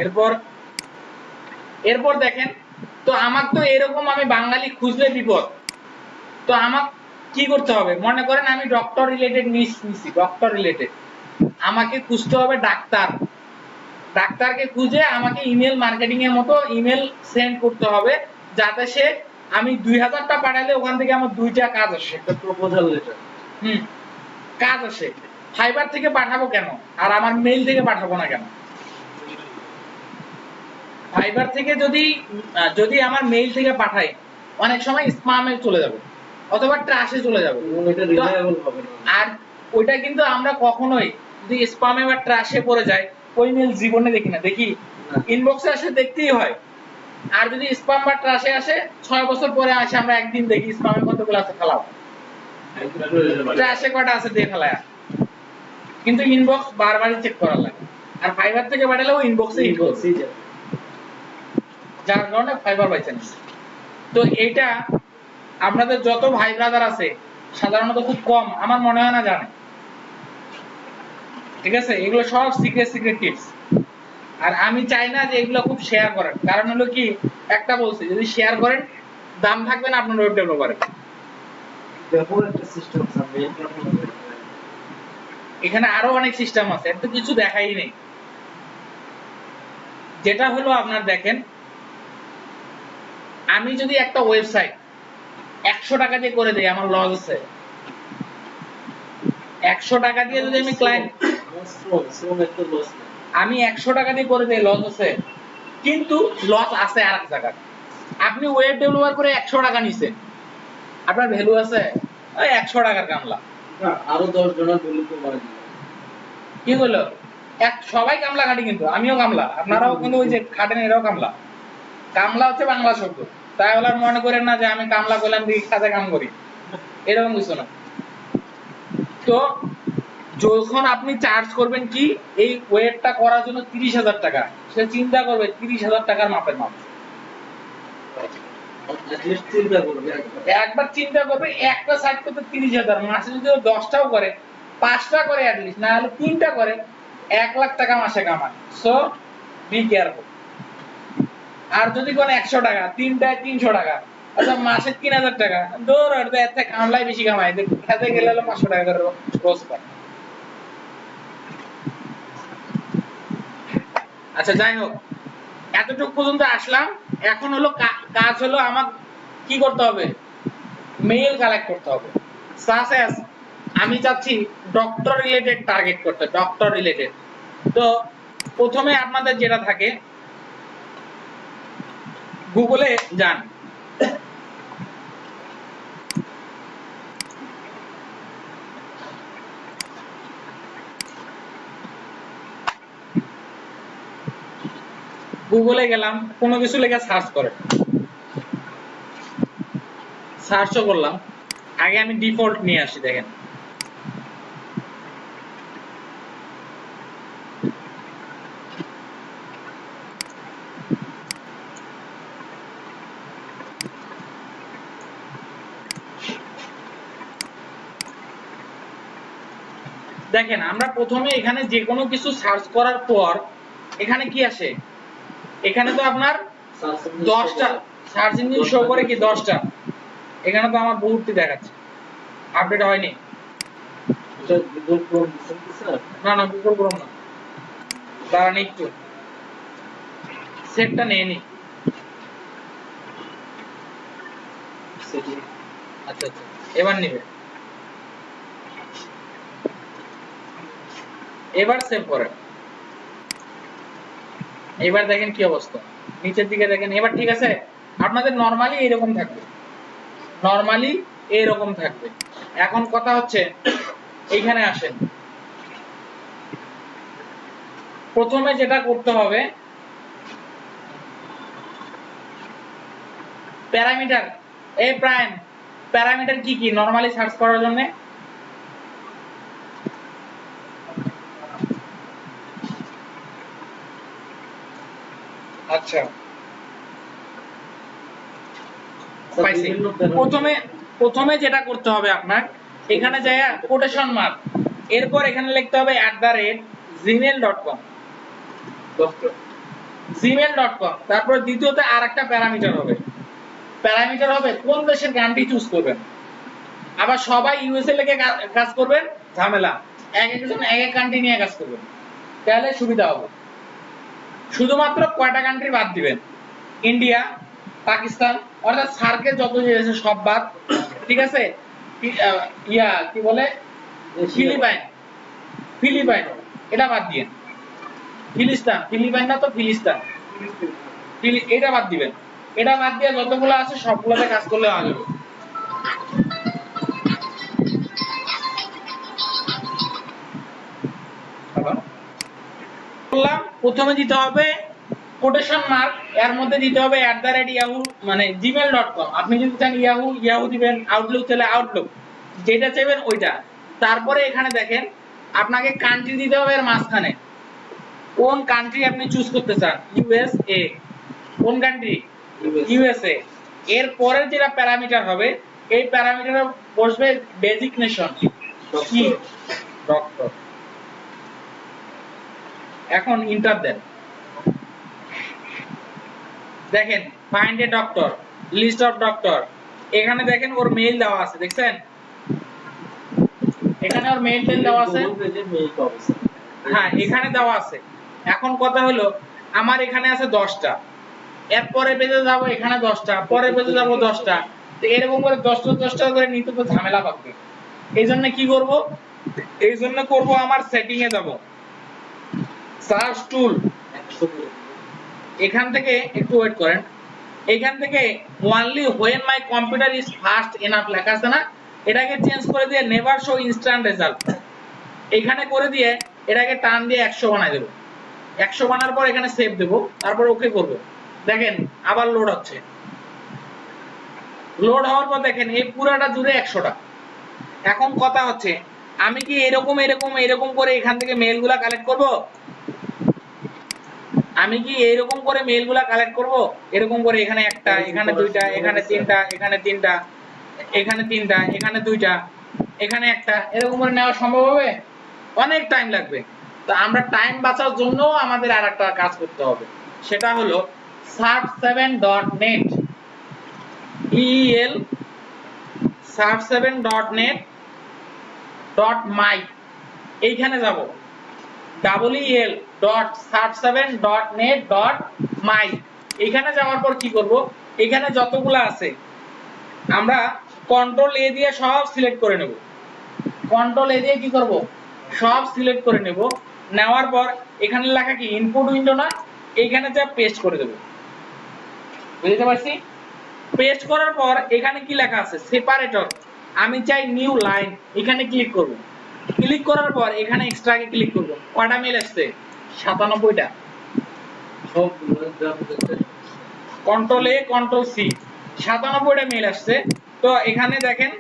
Speaker 1: এরপর দেখেন তো আমার তো এরকম, আমি বাঙালি খুঁজলে বিপদ। তো আমার কি করতে হবে? মনে করেন আমি ডক্টর রিলেটেড নিছি, ডক্টর রিলেটেড, আমাকে খুঁজতে হবে ডাক্তার। ডাক্তারকে খুঁজে আমাকে ইমেল মার্কেটিং এর মতো ইমেল সেন্ড করতে হবে, যাতে সে আমি 2000 টা পাঠালে ওখান থেকে আমার 2টা কাজ আসে,
Speaker 4: একটা প্রপোজাল লেটার।
Speaker 1: কাজ আসে। ফাইবার থেকে পাঠাবো কেন আর আমার মেইল থেকে পাঠাবো না কেন? ফাইবার থেকে যদি আমার মেইল থেকে পাঠাই, অনেক সময় স্প্যামে চলে যাবে অথবা ট্র্যাশে চলে যাবে,
Speaker 4: এটা রিলায়েবল হবে না।
Speaker 1: আর ওইটা কিন্তু আমরা কখনোই যদি স্প্যামে বা ট্র্যাশে পড়ে যায়, ওই মেইল জীবনে দেখি না, দেখি ইনবক্সে আসে দেখতেই হয়। আর যদি স্প্যাম বা ট্র্যাশে আসে 6 বছর পরে আসে, আমরা একদিন দেখি স্প্যামে কতগুলো আছে ফেলাও, ট্র্যাশে কয়টা আছে দিয়ে ফেলায়, কিন্তু ইনবক্স বারবারই চেক করার লাগে। আর ফাইবার থেকে পাঠালেও ইনবক্সে হিট করছে, যার কারণে ফাইবার পাইছেন। তো এইটা আপনাদের যত ভাই ব্রাদার আছে সাধারণত খুব কম, আমার মনে হয় না জানে, ঠিক আছে? এগুলো সব সিক্রেট টিপস। আর আমি চাই না যে এগুলো খুব শেয়ার করেন, কারণ হলো কি, একটা বলছি, যদি শেয়ার করেন দাম থাকবে না আপনার ওয়েব ডেভেলপারে।
Speaker 4: দেখো একটা সিস্টেম আছে, মেইল প্ল্যাটফর্ম।
Speaker 1: এখানে আরো অনেক সিস্টেম আছে, এত কিছু দেখাই নেই। যেটা হলো আপনার দেখেন, আমি যদি একটা ওয়েবসাইট 100 টাকা দিয়ে করে দেই, আমার লস আছে। 100 টাকা দিয়ে যদি আমি ক্লায়েন্ট, আমি 100 টাকা দিয়ে করে দেই, লস আছে। কিন্তু লস আছে আরেক জায়গায়। আপনি ওয়েব ডেভেলপার করে 100 টাকা নিছেন, আপনার ভ্যালু আছে ওই 100 টাকার কামলা।
Speaker 4: আরো 10 জনের ভ্যালু তো বাড়ে দিবে।
Speaker 1: কি হলো? সবাই কামলা খাটি, কিন্তু আমিও কামলা, আপনারাও কিন্তু ওই যে খাটেন এরাও কামলা। কামলা হচ্ছে বাংলা শব্দ, তাই বলে মনে করেন না যে আমি কামলা করলাম দিকে কাজে কাম করি, এরকম কিছু না। তো যখন আপনি চার্জ করবেন কি এই ওয়েটটা করার জন্য 30,000 টাকা, সে চিন্তা করবে 30,000 টাকার মাপের মাপ।
Speaker 4: চিন্তা করবে
Speaker 1: একবার চিন্তা করবে একটা সাইড করতে 30,000, মাসে যদি 10টাও করে 5টা করে অ্যাটলিস্ট, না হলে 3টা করে 1 লাখ টাকা মাসে কামায়। So be careful. আর যদি কোন 100 টাকা, 3টায় 300 টাকা, আচ্ছা মাসে 3,000 টাকা, দৌড় আর এতে কামলাই বেশি কামায়, খেতে গেলে হলো 500 টাকা করে রোজ পায়। আচ্ছা যাই হোক, এতটুকু পর্যন্ত আসলাম। এখন হলো কাজ হলো আমার কি করতে হবে, মেইল কালেক্ট করতে হবে। সাসেস আমি চাচ্ছি ডক্টর রিলেটেড টার্গেট করতে, ডক্টর রিলেটেড। তো প্রথমে আপনাদের যেটা থাকে, গুগলে যান, গুগলে গেলাম, কোনো কিছু লেখা সার্চ করেন, সার্চও করলাম। আগে আমি ডিফল্ট নিয়ে আসি, দেখেন দেখেন আমরা প্রথমে এখানে যে কোনো কিছু সার্চ করার পর এখানে কি আসে, এখানে তো আপনার 10টা সার্চ ইঞ্জিন শো করে কি 10টা, এখানে তো আমার বহুতটি দেখাচ্ছে, আপডেট হয়নি।
Speaker 4: এটা গুগল ক্রোম দিচ্ছেন কি স্যার?
Speaker 1: না না গুগল ক্রোম না, দাঁড়ান একটু সেটটা নিয়ে নি।
Speaker 4: সেটি
Speaker 1: আচ্ছা আচ্ছা এবার নিবে, এবার সেভ করেন। এবার দেখেন কি অবস্থা, নিচের দিকে দেখেন, এবার ঠিক আছে। আপনাদের নরমালি এরকম থাকবে, নরমালি এরকম থাকবে। এখন কথা হচ্ছে এইখানে আসেন, প্রথমে যেটা করতে হবে প্যারামিটার। এই প্রাইম প্যারামিটার কি কি নরমালি সার্চ করার জন্য? আচ্ছা পাইছি। প্রথমে যেটা করতে হবে আপনার, এখানে যায় কোটেশন মার্ক, এরপর এখানে লিখতে হবে @gmail.com, gmail.com। তারপর দ্বিতীয়তে আরেকটা প্যারামিটার হবে, প্যারামিটার হবে কোন দেশের কান্ট্রি চুজ করবেন। আবার সবাই ইউএসএ লিখে কাজ করবেন, ঝামেলা, এক একজন এক এক কান্ট্রি নিয়ে কাজ করবেন, তাহলে সুবিধা হবে। শুধুমাত্র কয়টা কান্ট্রি বাদ দিবেন, ইন্ডিয়া, পাকিস্তান, অর্থাৎ সার্কের যত দেশ আছে সব বাদ, ঠিক আছে। কি বলে ফিলিপাইন, ফিলিপাইন এটা বাদ দিবেন, ফিলিস্তান, ফিলিপাইন না তো ফিলিস্তান, এটা বাদ দিবেন। এটা বাদ দিয়ে যতগুলো আছে সবগুলোতে কাজ করলে হয়ে যাবে। বললাম প্রথমে দিতে হবে কোটেশন মার্ক, এর মধ্যে দিতে হবে @yahoo মানে gmail.com। আপনি যদি চান ইয়াহু দিবেন, আউটলুক চাইলে আউটলুক, যেটা চাইবেন ওইটা। তারপরে এখানে দেখেন আপনাকে কান্ট্রি দিতে হবে এর মাঝখানে, কোন কান্ট্রি আপনি চুজ করতে চান, ইউএসএ, কোন কান্ট্রি, ইউএসএ। এর পরের যেটা প্যারামিটার হবে, এই প্যারামিটারে বসবে ডেজিগনেশন কি, ডক্টর। এখন ইন্টার দেন, দেখেন find a doctor, list of doctor, এখানে দেখেন ওর মেইল দেওয়া আছে, দেখছেন এখানে ওর মেইল দেওয়া আছে, হ্যাঁ এখানে দেওয়া আছে। এখন কথা হলো আমার এখানে আছে 10টা, এর পরে পেজে যাব এখানে 10টা, পরে পেজে যাব 10টা, তো এরকম করে 10টা করে নিতে তো ঝামেলা পাবে। এইজন্য কি করব, এইজন্য করব আমার সেটিং এ যাব, সার্চ টুল, এখান থেকে একটু ওয়েট করেন, এখান থেকে only when my computer is fast enough লেখা আছে না, এটাকে চেঞ্জ করে দিয়ে নেভার শো ইনস্ট্যান্ট রেজাল্ট, এখানে করে দিয়ে এটাকে টান দিয়ে 100 বানাই দেব। 100 বানার পর এখানে সেভ দেব, তারপর ওকে করব। দেখেন আবার লোড হচ্ছে। লোড হওয়ার পর দেখেন এই পুরাটা জুড়ে 100টা। এখন কথা হচ্ছে আমি কি এরকম করে এখান থেকে মেইলগুলা কালেক্ট করব? আমি কি এইরকম করে মেইলগুলা কালেক্ট করব? এরকম করে এখানে একটা, এখানে দুইটা, এখানে তিনটা, এখানে তিনটা, এখানে তিনটা, এখানে দুইটা, এখানে একটা, এরকম করে নেওয়া সম্ভব হবে? অনেক টাইম লাগবে। তো আমরা টাইম বাঁচার জন্য আমাদের আরেকটা কাজ করতে হবে, সেটা হলো search7.net search7.net.my এইখানে যাব, el.search7.net.my এখানে যাওয়ার পর কি করব, এখানে যতগুলো আছে আমরা কন্ট্রোল এ দিয়ে সব সিলেক্ট করে নেব। কন্ট্রোল এ দিয়ে কি করব, সব সিলেক্ট করে নেব। নেওয়ার পর এখানে লেখা কি ইনপুট উইন্ডো না, এইখানে যা পেস্ট করে দেব। বুঝতে পারছি? পেস্ট করার পর এখানে কি লেখা আছে সেপারেটর, আমি চাই নিউ লাইন, এখানে ক্লিক করব। ক্লিক করার পর এখানে এক্সট্রাকে ক্লিক করব। কয়টা মেল আসছে? 97টা।
Speaker 4: সবগুলো
Speaker 1: কন্ট্রোল এ কন্ট্রোল সি 97টা মেল আসছে। তো এখানে দেখেন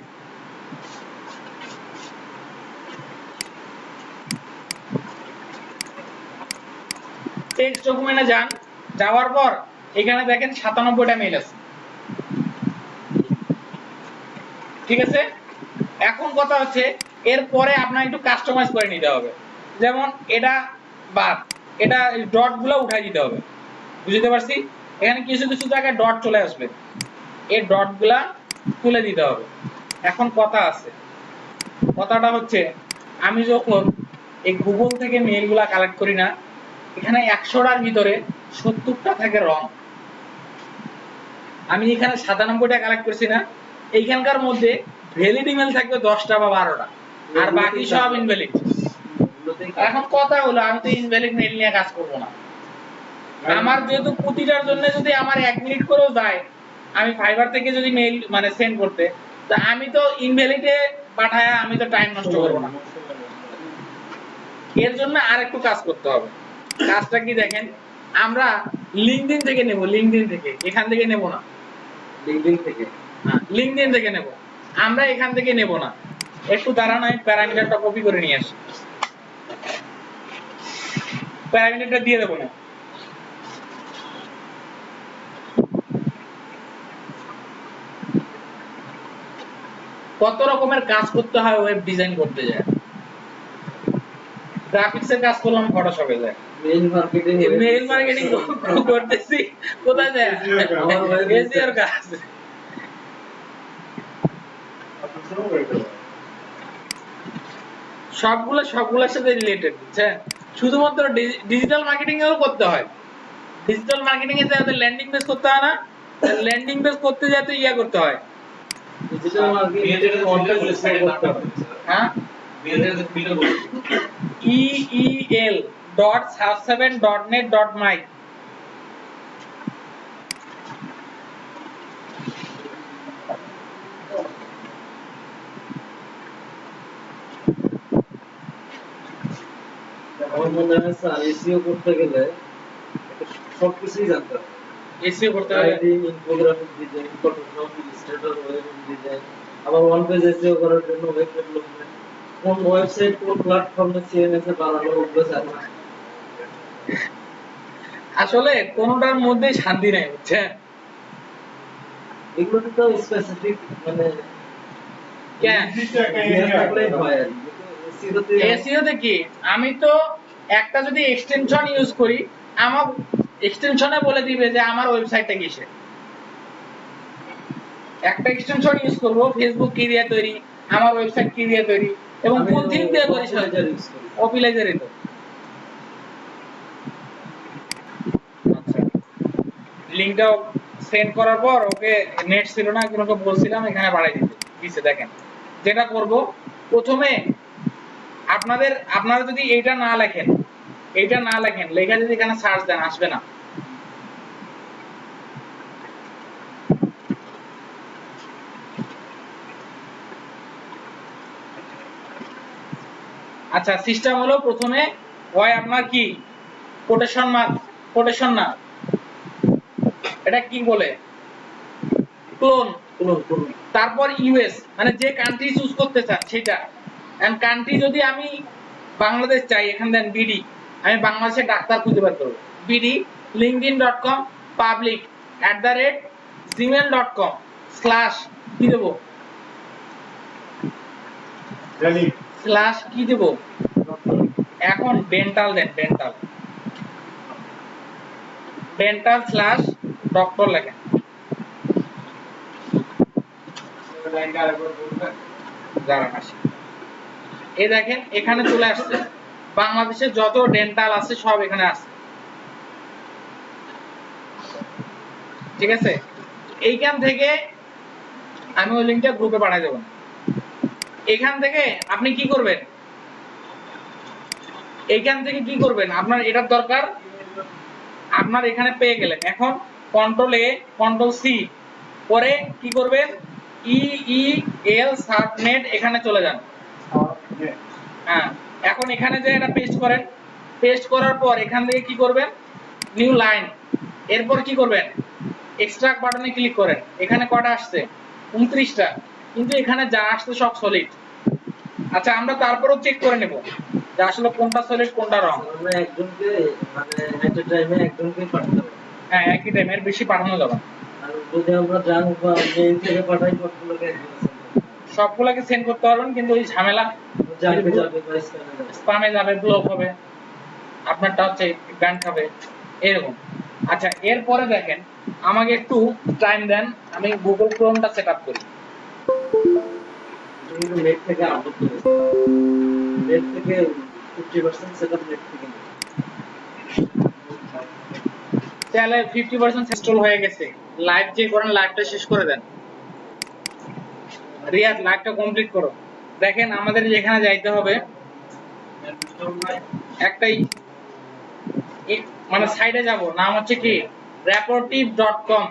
Speaker 1: টেক্সট ডকুমেন্টে যান, যাওয়ার পর এখানে দেখেন 97টা মেল আছে। ঠিক আছে? এখন কথা হচ্ছে এরপরে আপনার একটু কাস্টমাইজ করে নিতে হবে। যেমন এটা বাদ, এটা ডট গুলো উঠাই দিতে হবে। বুঝতে পারছি? এখানে কিছু কিছু জায়গায় ডট চলে আসবে, এই ডট গুলা তুলে দিতে হবে। এখন কথা আছে, কথাটা হচ্ছে আমি যখন এই গুগল থেকে মেইল গুলা কালেক্ট করি না, এখানে 100টার ভিতরে 70টা থাকে রং। আমি এখানে 97টা কালেক্ট করছি না, এইখানকার মধ্যে ভ্যালিড ইমেল থাকবে 10টা বা 12টা, আর বাকি সব ইনভ্যালিড। এখন কথা হলো আমি তো ইনভ্যালিড মেইল নিয়ে কাজ করব না। আমার যেহেতু প্রতিটার জন্য যদি আমার 1 মিনিট করেও যায়, আমি ফাইবার থেকে যদি মেইল মানে সেন্ড করতে, তা আমি তো ইনভ্যালিডে পাঠায়া আমি তো টাইম নষ্ট করব না। এর জন্য আরেকটু কাজ করতে হবে। কাজটা কি দেখেন, আমরা লিংকডইন থেকে নেব, লিংকডইন থেকে, এখান থেকে নেব না।
Speaker 4: লিংকডইন থেকে,
Speaker 1: হ্যাঁ লিংকডইন থেকে নেব, আমরা এখান থেকে নেব না। একটু দাঁড়ান, আমি প্যারামিটারটা কপি করে নিয়ে আসি। প্যারামিটারটা দিয়ে দেব না। কত রকমের কাজ করতে হয় ওয়েব ডিজাইন করতে যায়। গ্রাফিক্সের কাজ করলাম ফটোশপে যায়,
Speaker 4: মেইল মার্কেটিং
Speaker 1: করতেছি কোথায় যায়, এসইওর কাজ। সবগুলোর সাথে রিলেটেড, বুঝছেন? শুধুমাত্র ডিজিটাল মার্কেটিং এও করতে হয়। ডিজিটাল মার্কেটিং এ যাতে ল্যান্ডিং পেজ করতে হয় না, ল্যান্ডিং পেজ করতে যাতে ইয়া করতে হয়,
Speaker 4: ডিজিটাল মার্কেটিং কন্টেন্ট লিস্ট করতে হবে।
Speaker 1: হ্যাঁ el.search7.net.my
Speaker 4: আমার মনে হয় স্যার এসইও করতে গেলে সবকিছুই জানতে হবে।
Speaker 1: এসইও করতে হবে,
Speaker 4: writing, infographic design, Photoshop, Illustrator, web design, আবার ওয়ান পেজ এসইও করার জন্য ওয়েব ডেভেলপমেন্ট, কোন ওয়েবসাইট কোন প্ল্যাটফর্মে সিএমএস এ বানানো ওগুলো জানা।
Speaker 1: আসলে কোনোটার মধ্যে শান্তি নাই, বুঝছেন?
Speaker 4: এগুলো তো স্পেসিফিক মানে
Speaker 1: কেন
Speaker 4: থাকলেই হয় আর কি। এসইওতে
Speaker 1: এসইও তে কি, আমি তো একটা যদি এক্সটেনশন ইউজ করি, আমার এক্সটেনশনে বলে দিবে যে আমার ওয়েবসাইটটা কিসে। একটা এক্সটেনশন ইউজ করব ফেসবুক কি দিয়ে তৈরি, আমার ওয়েবসাইট কি দিয়ে তৈরি, এবং কোন থিম দিয়ে করি, অপিলাইজারই তো। আচ্ছা, লিংকটা সেন্ড করার পর ওকে নেট ছিল না, একজনকে বলছিলাম এখানে বাড়াই দিতে দিছে। দেখেন যেটা করব, প্রথমে আপনারা যদি এইটা না লেখেন, লেখা যদি এখানে সার্চ দেন আসবে না। আচ্ছা সিস্টেম হলো প্রথমে হয় আপনার কি কোটেশন মার্ক, কোটেশন না, এটা কি বলে ক্লোন,
Speaker 4: ক্লোন
Speaker 1: তারপর ইউএস মানে যে কান্ট্রি চুজ করতে চান সেটা, এন্ড কান্ট্রি যদি আমি বাংলাদেশ চাই এখানে দেন বিডি, আমি বাংলাদেশের ডাক্তার খুঁজে বের করব, বিডি linkedin.com public@gmail.com স্ল্যাশ কি দেব,
Speaker 3: জানি
Speaker 1: স্ল্যাশ কি দেব, এখন ডেন্টাল দেন, ডেন্টাল ডেন্টাল স্ল্যাশ ডক্টর লেখেন, দাঁড়ান আসি, এই দেখেন এখানে চলে আসছে বাংলাদেশের যত ডেন্টাল আছে সব এখানে আছে, ঠিক আছে। এইখান থেকে আমি ওই লিংকটা গ্রুপে পাঠিয়ে দেব, এখান থেকে আপনি কি করবেন, এইখান থেকে কি করবেন, আপনার এটার দরকার, আপনার এখানে পেয়ে গেলেন, এখন কন্ট্রোল এ কন্ট্রোল সি পরে কি করবেন, EEL সাবনেট এখানে চলে যান, হ্যাঁ এখন এখানে যে এটা পেস্ট করেন, পেস্ট করার পর এখান থেকে কি করবেন নিউ লাইন, এরপর কি করবেন এক্সট্রাক্ট বাটনে ক্লিক করেন, এখানে কটা আসছে 29টা, কিন্তু এখানে যা আসছে সব সলিড। আচ্ছা আমরা তারপরেও চেক করে নেব যে আসলে কোনটা সলিড কোনটা রং,
Speaker 4: আমরা একজনকে মানে এট এ টাইমে একজনকে পাঠাতে হবে,
Speaker 1: হ্যাঁ একই টাইম, এর বেশি পাঠানো যাবে না,
Speaker 4: আর যদি আমরা জাঙ্ক বা মেইল থেকে পাঠাই সবগুলোকে
Speaker 1: সবগুলোকে সেন্ড করতে পারবেন কিন্তু ওই ঝামেলা,
Speaker 4: যাবে যাবে বা স্ক্যানে যাবে।
Speaker 1: স্প্যামে যাবে, ব্লক হবে, আপনারটা হচ্ছে ব্যান খাবে এরকম। আচ্ছা এরপরে দেখেন আমাকে একটু টাইম দেন, আমি গুগল ক্রোমটা সেটআপ করি,
Speaker 4: কিন্তু নেট থেকে আপলোড করেছে, নেট থেকে 50% সেটআপ নেট থেকে নেই।
Speaker 1: তাহলে 50% ইনস্টল হয়ে গেছে, লাইভ যে করেন লাইভটা শেষ করে দেন, রিয়াদ লাইভটা কমপ্লিট করো। দেখেন আমাদের যেখানে যাইতে হবে একটাই মানে সাইডে যাব, নাম হচ্ছে কি rapportive.com,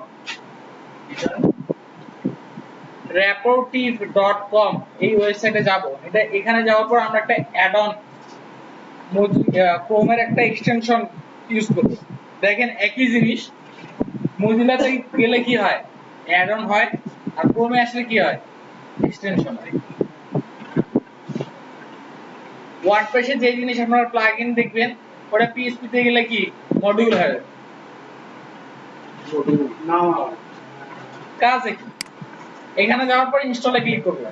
Speaker 1: rapportive.com এই ওয়েবসাইটে যাব, এটা এখানে যাওয়ার পর আমরা একটা অ্যাড অন ক্রোমের একটা এক্সটেনশন ইউজ করব, দেখেন একই জিনিস মজিলাতে গেলে কি হয় অ্যাড অন হয়, আর ক্রোমে আসলে কি হয় এক্সটেনশন হয়। ওয়ার্ডপ্রেসে যে জিনিস আপনারা প্লাগইন দেখবেন ওটা পিএইচপি তে গেলে কি মডিউল হয়,
Speaker 3: নাও
Speaker 1: কাজ কি এখানে যাওয়ার পর ইনস্টলে ক্লিক করব,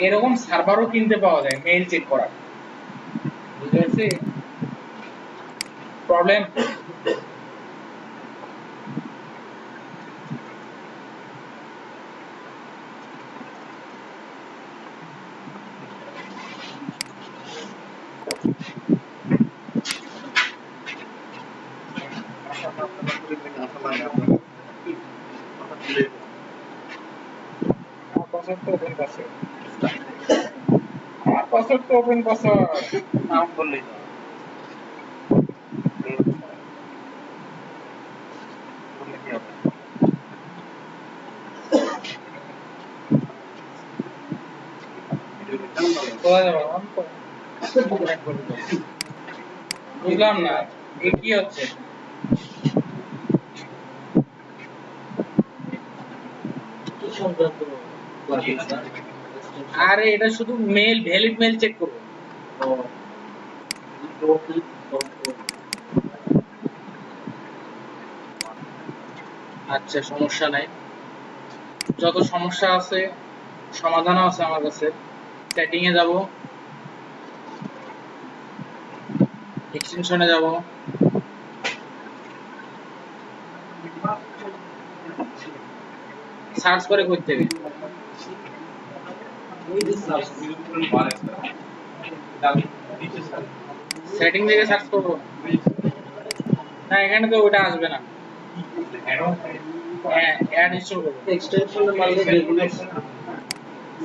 Speaker 1: এরকম সার্ভারও কিনতে পাওয়া যায় মেইল চেক করার, বুঝতে পারছি প্রবলেম। পাসওয়ার্ড তো ওপেন পাসওয়ার্ড, আমার পাসওয়ার্ড তো ওপেন পাসওয়ার্ড, নাম বললেই তো বললে কি হবে, কোথায় যাবো আমি তো বুঝলাম না এ কি হচ্ছে,
Speaker 4: কি সংক্রান্ত plugin, স্যার?
Speaker 1: আরে এটা শুধু মেল ভ্যালিড মেল চেক করব,
Speaker 4: ও, total.com।
Speaker 1: আচ্ছা সমস্যা নাই, যত সমস্যা আছে সমাধানও আছে আমার কাছে, সেটিং এ যাব, এক্সটেনশনে যাব, সার্চ করে কই থেকে
Speaker 4: এই যে search,
Speaker 1: সেটিং থেকে সার্চ করব, না এখানে তো ওটা আসবে না, হ্যাঁ অ্যাড ইনস্টল করব,
Speaker 4: extension এ মারলে যেগুলো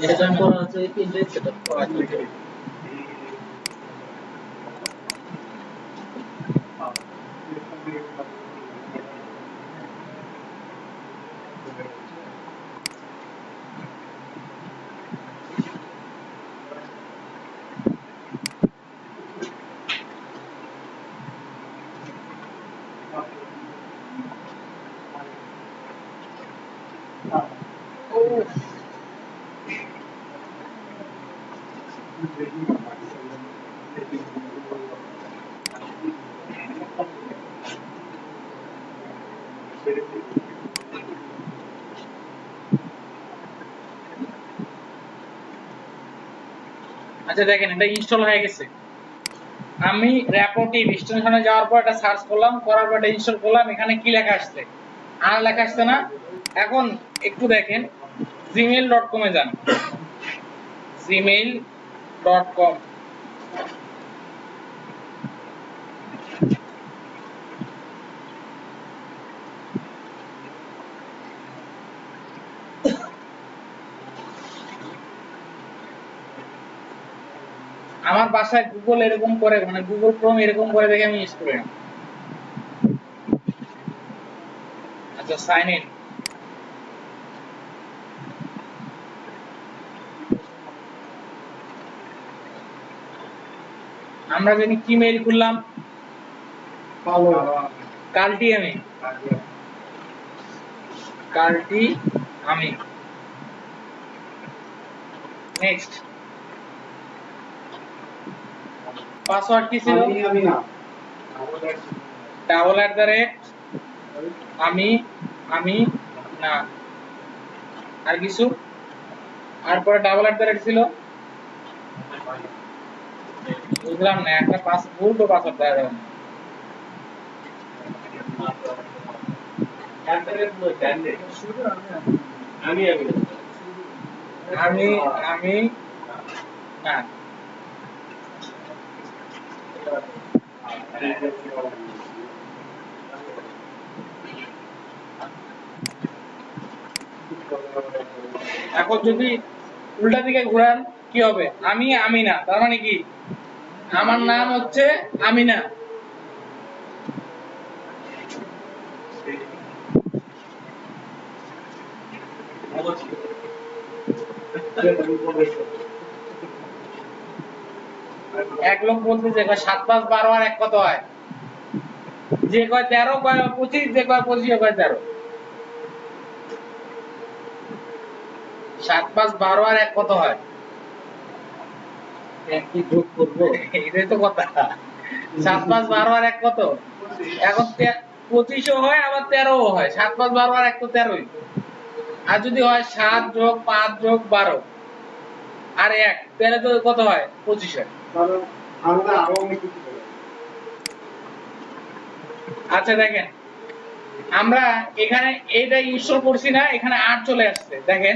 Speaker 4: সেটআপ করা আছে এই তিনটেই সেটআপ করা আছে।
Speaker 1: ও আচ্ছা দেখেন এটা ইনস্টল হয়ে গেছে। আমি র্যাপোটিভ ইনস্টলেশনে যাওয়ার পর এটা সার্চ করলাম, করার পর এটা ইনস্টল করলাম। এখানে কি লেখা আসছে? আর লেখা আসছে না। এখন একটু দেখেন gmail.com এ যান, gmail.com। আমার বাসায় গুগল এরকম করে, মানে গুগল ক্রোম এরকম করে দেখে আমি ইউজ করি না। আচ্ছা সাইন ইন। আমরা যদি কি মেইল খুললাম, কালটি আমি নেক্সট। পাসওয়ার্ড কি ছিল? ডাবল @ আমি না, আর কিছু? আর পরে ডাবল @ ছিল, বুঝলাম না। একটা ভুল তো পাসওয়ার্ড দেওয়া যাবে না। আমি না। এখন যদি উল্টা দিকে ঘোরান কি হবে? আমি না, তার মানে কি আমার নাম হচ্ছে আমিনা। এক লোক বলতেছে 7 5 12 আর 1 কত হয়? যে কয় 13 কয় 25, যে কয় 25 কয় 13। 7 5 12 আর 1 কত হয়?
Speaker 4: কি যোগ করব?
Speaker 1: এটাই তো কথা। 7 5 12 আর 1 কত? এখন 25 ও হয় আবার 13 ও হয়। 7 5 12 আর 1 তো 13ই। আর যদি হয় 7 + 5 + 12 আর 1 তাহলে তো কত হয়? 25 হয়। আচ্ছা দেখেন, আমরা এখানে এইটা ইনস্টল করছি না, এখানে 8 চলে আসছে। দেখেন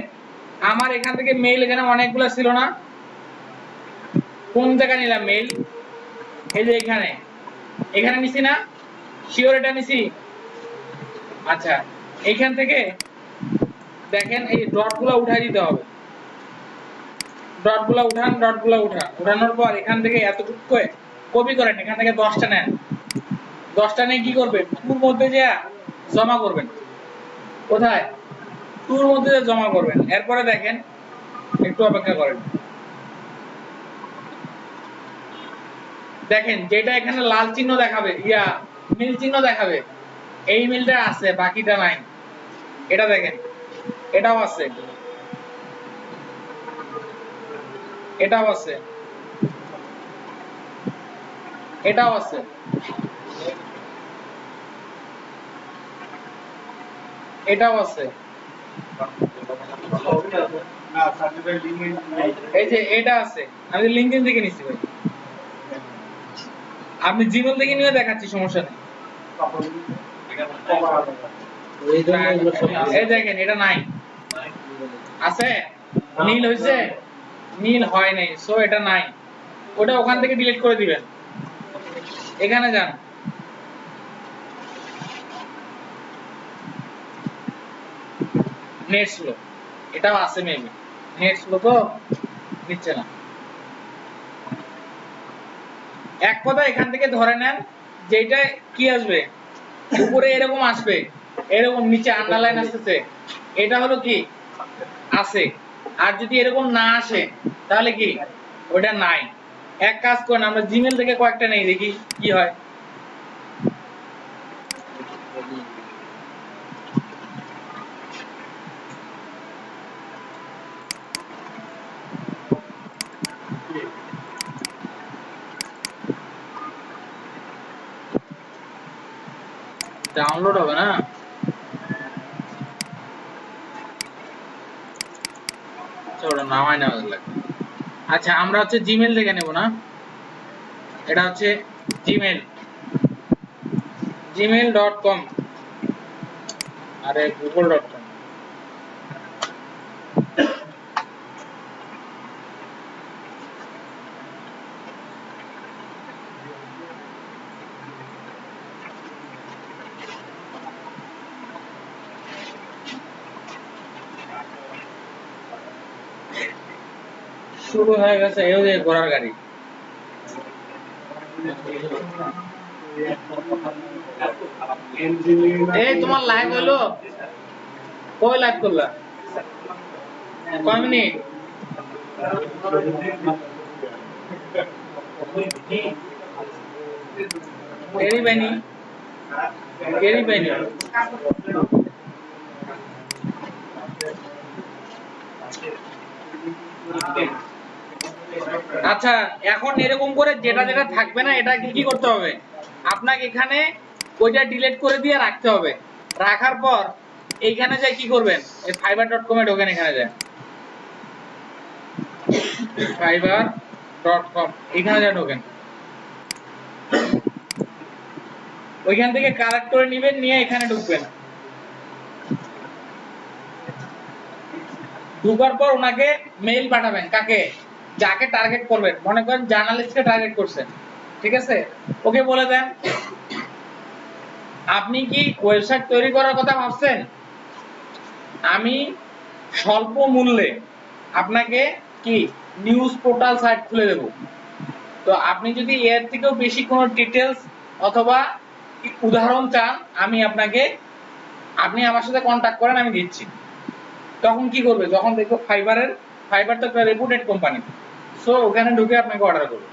Speaker 1: আমার এখান থেকে মেইল এখানে অনেকগুলো ছিল না, কোন জায়গায় নিলাম মেইল? এই যে এখানে নিছি না? শিওর এটা নিছি। আচ্ছা এখান থেকে দেখেন এই ডটগুলো উঠাই দিতে হবে। ডটগুলো উঠানোর পর এখান থেকে এতটুকু করে কপি করেন। এখান থেকে 10টা নেন। 10টা নিয়ে কি করবেন? টুর মধ্যে যে জমা করবেন। কোথায়? টুর মধ্যে যে জমা করবেন। এরপরে দেখেন, একটু অপেক্ষা করেন। দেখেন যেটা এখানে লাল চিহ্ন দেখাবে, মিল চিহ্ন দেখাবে, এই মিলটা আছে, বাকিটা নাই। এটা দেখেন, এটাও আছে, এটাও আছে, এটাও আছে, এটাও আছে। এই যে এটা আছে, আমি লিংকডইন থেকে নিছি ভাই। আপনি জিমেল থেকে নিয়ে দেখাচ্ছি, সমস্যা নেই। এই দেখেন এটা নাই, আছে? নীল হইছে? নীল হয় নাই, সো এটা নাই। ওটা ওখান থেকে ডিলিট করে দিবেন। এখানে যান, নেট স্লো, এটাও আছে মেবি। নেট স্লো তো নিচ্ছে না। এক কথা এখান থেকে ধরে নেন, যেটা কি আসবে উপরে এরকম আসবে, এরকম নিচে আন্ডারলাইন আসতেছে, এটা হলো কি আছে। আর যদি এরকম না আসে তাহলে কি ওটা নাই। এক কাজ করেন, আমরা জিমেল থেকে কয়েকটা নেই, দেখি কি হয়। ডাউনলোড হবে না। আচ্ছা ওটা নামাই নেওয়া লাগবে। আচ্ছা আমরা হচ্ছে জিমেল থেকে নেব না, এটা হচ্ছে জিমেল, gmail.com, আরে google.com। শুরু হয়ে গেছে এই যে ঘোড়ার গাড়ি। এই তোমার লাইভ হলো, কই লাইভ করলা, কয় মিনিট? এরি বানি এরি বানি। আচ্ছা এখন এরকম করে যেটা যেটা থাকবে না এটা কি করতে হবে, আপনাকে এখানে ওইটা ডিলিট করে দিয়ে রাখতে হবে। রাখার পর এইখানে যাই কি করবেন, এই fiverr.com এ ঢোকেন, এখানে যায় fiverr.com, এখানে যা ঢোকেন, ওইখান থেকে কালেক্ট করে নেবেন, নিয়ে এখানে ঢুকবেন। ঢুকার পর ওনাকে মেইল পাঠাবেন, কাকে, যাকে টার্গেট করবেন, মনে করেন জার্নালিস্টকে টার্গেট করছেন, ঠিক আছে, ওকে বলে দেন আপনি কি ওয়েবসাইট তৈরি করার কথা ভাবছেন, আমি স্বল্প মূল্যে আপনাকে কি নিউজ পোর্টাল সাইট খুলে দেব। তো আপনি যদি এর থেকেও বেশি কোনো ডিটেইলস অথবা উদাহরণ চান, আমি আপনাকে, আপনি আমার সাথে কন্টাক্ট করেন, আমি দিচ্ছি। তখন কি করবে, যখন দেখো ফাইবার তো একটা রেপুটেড কোম্পানি, সো ওখানে ঢুকে আপনাকে অর্ডার করবে।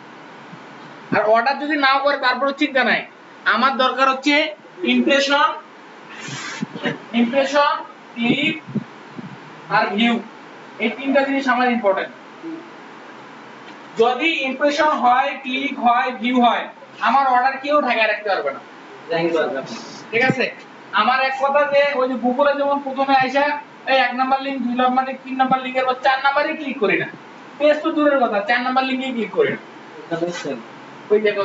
Speaker 1: আর অর্ডার যদি নাও করে তারপরে চিন্তা নাই, আমার দরকার হচ্ছে ইমপ্রেশন, ক্লিক আর ভিউ, এই তিনটা জিনিস আমার ইম্পর্টেন্ট। যদি ইমপ্রেশন হয়, ক্লিক হয়, ভিউ হয়, আমার অর্ডার কেউ ঢাকায় রাখতে পারবে না, ঠিক আছে। আমার এক কথা যে ওই যে গুগলে যেমন প্রথমে আইসা এই 1 number link, 2 number link, 3 number লিংকের পর 4 নাম্বারে ক্লিক করি না, পেজ তো দূরের কথা, 4 নাম্বার লিংকে ক্লিক করি না, ওই দেখো।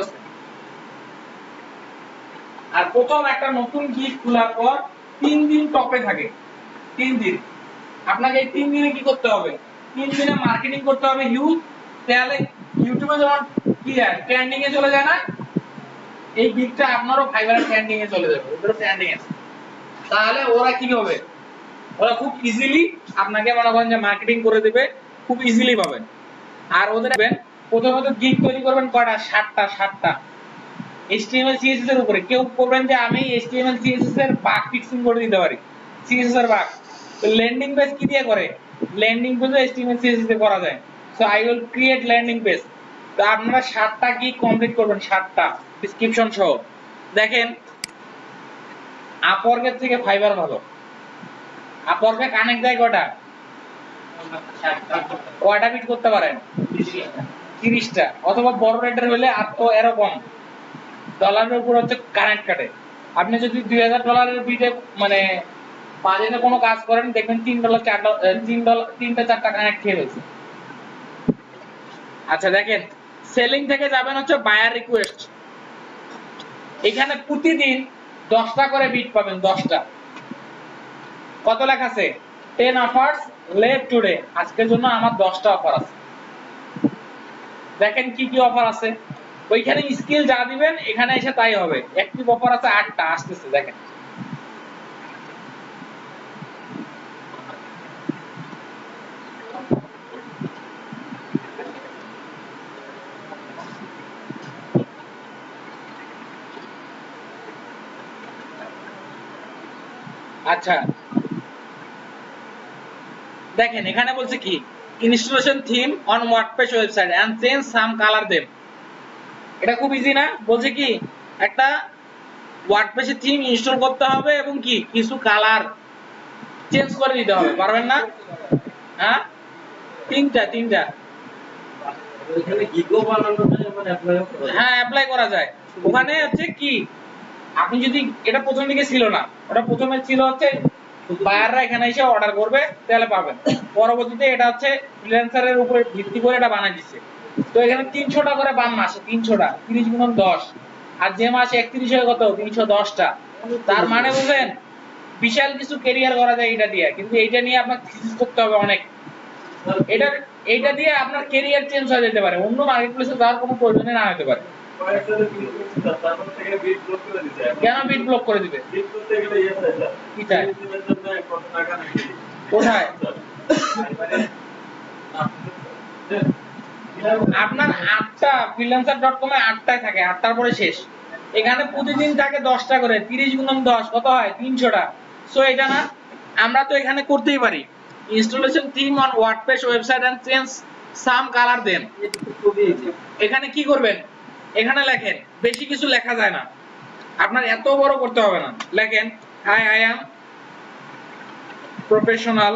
Speaker 1: আর প্রথম একটা নতুন গিগ খোলার পর 3 দিন টপে থাকে, 3 দিন। আপনাকে এই 3 দিনে কি করতে হবে, 3 দিনে মার্কেটিং করতে হবে হিউজ, তাহলে ইউটিউবে যখন কি হয় ট্রেন্ডিং এ চলে যায় না, এই গিগটা আপনারও ফাইবারে ট্রেন্ডিং এ চলে যাবে, ওদের ট্রেন্ডিং আছে। তাহলে ওরা কি হবে, ওরা খুব ইজিলি আপনাকে মনে করেন যে মার্কেটিং করে দিবে, খুব ইজিলি পাবেন। আর ওদের প্রথমত গিগ তৈরি করবেন কয়টা, 60টা HTML CSS এর উপরে। কেউ করবেন যে আমি HTML CSS এর বাগ ফিক্সিং করে দিতে পারি, CSS এর বাগ। তো ল্যান্ডিং পেজ কি দিয়ে করে, ল্যান্ডিং পেজও HTML CSS দিয়ে করা যায়। So I will create landing page. তো আপনারা 60টা গিগ কমপ্লিট করবেন, 60টা ডেসক্রিপশন সহ। দেখেন আপওয়ার্কের থেকে ফাইবার ভালো। আপওয়ার্কে কানেক্ট দেয় কয়টা বিট করতে পারেন, 30টা, অথবা বড় রেটের হলে আর তো এরকম ডলারের উপর হচ্ছে কানেক্ট কাটে। আপনি যদি $2000 বিটে মানে বাজেটে কোনো কাজ করেন, দেখবেন $3 3টা 4টা কানেক্ট খেয়ে গেছে। আচ্ছা দেখেন, সেলিং থেকে যাবেন হচ্ছে বায়ার রিকোয়েস্ট। এখানে প্রতিদিন 10টা করে বিট পাবেন, 10টা। কত লেখা আছে, 10 অফারস লেট টুডে, আজকের জন্য আমার 10টা অফার আছে। দেখেন কি কি অফার আছে, ওইখানে স্কিল যা দিবেন এখানে এসে তাই হবে। অ্যাক্টিভ অফার আছে 8টা, আসতেছে দেখেন। আচ্ছা দেখেন এখানে বলছে কি, installation theme on WordPress website and change some colour them. এটা খুব ইজি না, বলছে কি একটা ওয়ার্ডপ্রেসের থিম ইনস্টল করতে হবে এবং কি কিছু কালার চেঞ্জ করে দিতে হবে, পারবেন না? হ্যাঁ, তিনটা
Speaker 4: এখানে গিগও বানানো যায়, মানে অ্যাপ্লাই করা যায়।
Speaker 1: হ্যাঁ অ্যাপ্লাই করা যায়। ওখানে হচ্ছে কি আপনি যদি এটা প্রথম দিকে ছিল না, ওটা প্রথমে ছিল হচ্ছে বায়াররা এখানে এসে অর্ডার করবে তাহলে পাবেন, পরবর্তীতে এটা হচ্ছে ফ্রিল্যান্সারের উপর ভিত্তি করে এটা বানাই দিচ্ছে। তো এখানে 300টা করে বান মাসে 300টা 30 গুণন 10, আর যে মাসে 31 হয় কত 310টা। তার মানে বুঝেন বিশাল কিছু ক্যারিয়ার করা যায় এটা দিয়ে, কিন্তু এইটা নিয়ে আপনার থিসিস করতে হবে অনেক। এটা দিয়ে আপনার ক্যারিয়ার চেঞ্জ হয়ে যেতে পারে, অন্য মার্কেটপ্লেসে যাওয়ার কোনো প্রয়োজনে না হতে পারে।
Speaker 2: তারপর থেকে বিট ব্লক করে দিতে হয়।
Speaker 1: কেন বিট ব্লক করে দিবে?
Speaker 2: বিট করতে গেলে ইয়ে চাই স্যার।
Speaker 1: কি চাই?
Speaker 2: বিটের জন্য কত টাকা নাকি?
Speaker 1: কোথায়? আপনার 8টা freelancer.com এ 8টায় থাকে, 8টার পরে শেষ। এখানে প্রতিদিন থাকে 10টা করে, 30 গুণন 10 কত হয় 300টা। সো এটা না, আমরা তো এখানে করতেই পারি installation theme on WordPress website and change some colour দেন। এখানে কি করবেন, এখানে লেখেন, বেশি কিছু লেখা যায় না, আপনার এত বড় করতে হবে না। লেখেন hi I am professional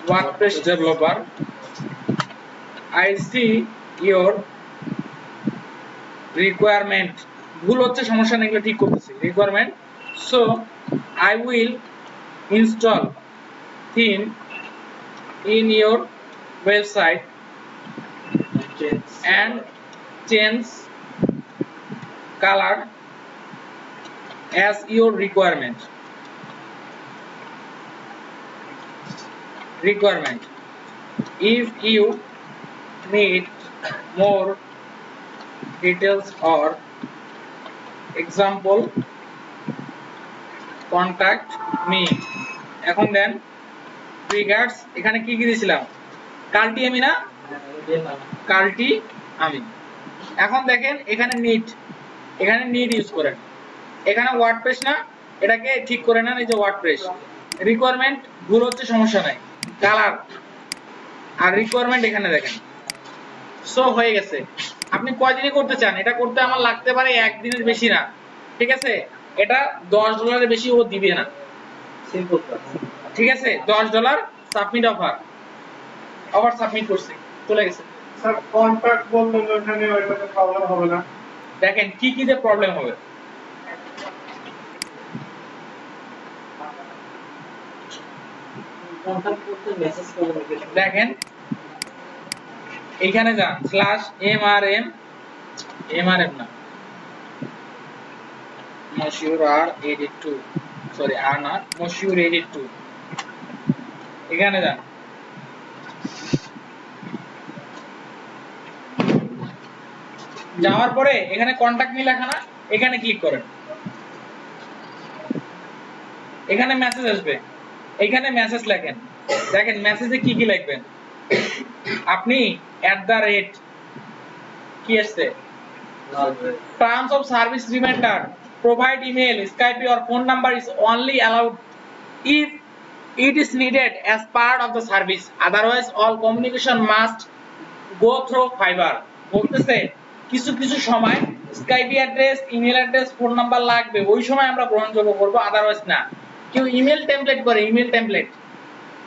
Speaker 1: WordPress developer, I see your requirement, ভুল হচ্ছে সমস্যা নেই, এগুলো ঠিক করতেছি, requirement, so I will install theme in your website and change color as your requirement. If you need more details or example, contact me. এখন দেন triggers, এখানে কি কি দিয়েছিলাম, কালটি আমি না, কালটি আমি। এখন দেখেন এখানে নিড, এখানে নিড ইউজ করেন, এখানে ওয়ার্ডপ্রেস না, এটাকে ঠিক করে নেন, এই যে ওয়ার্ডপ্রেস। রিকোয়ারমেন্ট ভুল হচ্ছে সমস্যা নাই, কালার আর রিকোয়ারমেন্ট এখানে দেখেন। সো হয়ে গেছে। আপনি কয়দিনে করতে চান, এটা করতে আমার লাগতে পারে একদিনের বেশি না, ঠিক আছে? এটা $10 বেশি ও দিবে না, ঠিক আছে? $10 সাবমিট অফার, আবার সাবমিট করছি, চলে গেছে।
Speaker 3: স্যার কন্ট্যাক্ট বললেন ওখানে ওইটাতে প্রবলেম হবে না?
Speaker 1: দেখেন কি কি যে প্রবলেম হবে, দেখেন এইখানে যান /mrm, mrm না, মশিউর আর এডিট টু, সরি আর না, মশিউর এডিট টু, এখানে যান, যাওয়ার পরে এখানে কন্টাক্ট মি লেখা না, এখানে ক্লিক করেন, এখানে মেসেজ আসবে, এখানে মেসেজ লেখেন। দেখেন মেসেজে কি কি লিখবেন, আপনি @ কি আসছে, terms of service reminder, provide email, Skype or phone number is only allowed if it is needed as part of the service, otherwise all communication must go through Fiverr। বলতেছে কিছু কিছু সময় Skype address, email address, phone number লাগবে, ওই সময় আমরা গ্রহণযোগ্য করব, আদারওয়াইজ না। কেউ ইমেল টেমপ্লেট করে, ইমেল টেমপ্লেট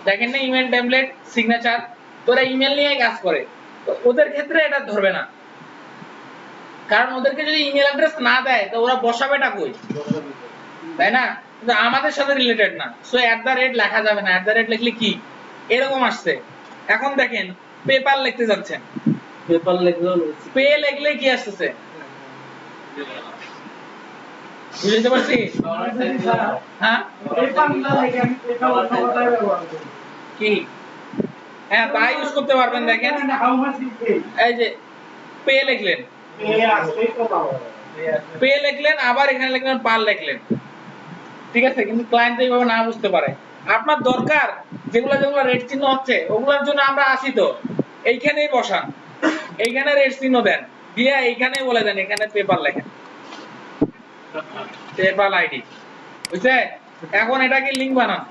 Speaker 1: দেখেন না, ইমেল টেমপ্লেট সিগনেচার, তোরা ইমেল নিয়ে কাজ করে, তো ওদের ক্ষেত্রে এটা ধরবে না, কারণ ওদেরকে যদি ইমেল অ্যাড্রেস না দেয় তো ওরা বসাবেটা কই, তাই না? কিন্তু আমাদের সাথে রিলেটেড না, সো @ লেখা যাবে না, @ লিখলে কি এরকম আসছে। এখন দেখেন পেপার লিখতে যাচ্ছেন,
Speaker 4: পেপার লিখলেও
Speaker 1: পে লিখলে কি আসছে, বুঝতে পারছি? হ্যাঁ
Speaker 3: পেপার না লিখে আমি পেপার সবটাই ব্যবহার করি।
Speaker 1: কি, হ্যাঁ তাই ইউজ করতে পারবেন। দেখেন
Speaker 3: হাউ মাচ ইজ পে,
Speaker 1: এই যে পে লিখলেন,
Speaker 3: পে আসলেই তো পাবো।
Speaker 1: পে লিখলেন, আবার এখানে লিখলেন পার লিখলেন, ঠিক আছে? কিন্তু ক্লায়েন্ট এইভাবে না বুঝতে পারে। আপনার দরকার যেগুলো যেগুলো রেড চিহ্ন হচ্ছে ওগুলোর জন্য আমরা আসি, তো এইখানেই বসান, এইখানে রেড চিহ্ন দেন, দিয়ে এইখানে বলে দেন এখানে পেপার লেখেন, পেপার আইডি, বুঝছে? এখন এটাকে লিংক বানান,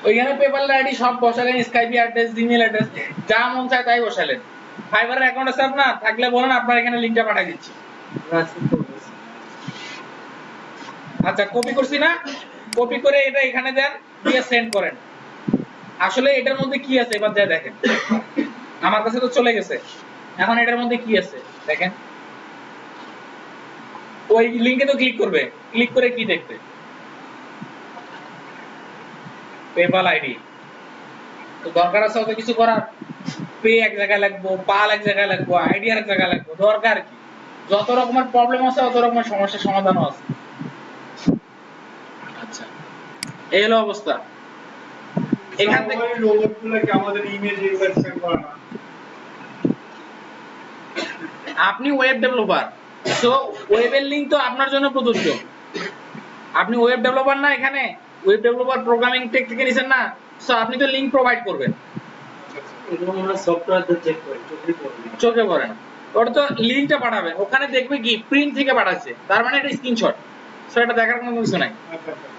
Speaker 1: ওইখানে পেপার আইডি সব বসালেন, স্কাইপ অ্যাড্রেস, ইমেল অ্যাড্রেস, যা মন চায় তাই বসালেন। ফাইবারের অ্যাকাউন্ট আছে আপনার, থাকলে বলেন, আপনার এখানে লিংকটা পাঠিয়ে দিচ্ছি। আচ্ছা কপি করছি না, কপি করে এটা এখানে দেন, দিয়ে সেন্ড করেন। আসলে এটার মধ্যে কি আছে এবার যা দেখেন, আমার কাছে তো চলে গেছে, এখন এটার মধ্যে কি আছে দেখেন, ওই লিংকে তো ক্লিক করবে, ক্লিক করে কি দেখবে, পেপাল আইডি। তো দরকার আছে ওকে কিছু করার, পে এক জায়গায় লাগবো, পাল এক জায়গায় লাগবো, আইডি এক জায়গায় লাগবো, দরকার কি? যত রকমের প্রবলেম আছে তত রকমের সমস্যার সমাধানও আছে। আচ্ছা, এই হলো অবস্থা। এখান থেকে
Speaker 3: ওই রোবটগুলোকে আমাদের ইমেজ রিপ্রেজেন্ট করে না।
Speaker 1: আপনি ওয়েব ডেভেলপার, সো ওয়েবের লিংক তো আপনার জন্য প্রযোজ্য। আপনি ওয়েব ডেভেলপার না, এখানে ওয়েব ডেভেলপার প্রোগ্রামিং টেক থেকে নিছেন না, সো আপনি তো লিংক প্রোভাইড করবেন।
Speaker 4: এগুলো আমরা সফটওয়্যারতে চেক করি, চোখে পড়ে না।
Speaker 1: চোখে পড়ে না, ওটা তো লিংকটা পাঠাবেন, ওখানে দেখবে কি প্রিন্ট থেকে পাঠাচ্ছে, তার মানে এটা স্ক্রিনশট, সো এটা দেখার কোনো কিছু নাই।
Speaker 3: আচ্ছা আচ্ছা।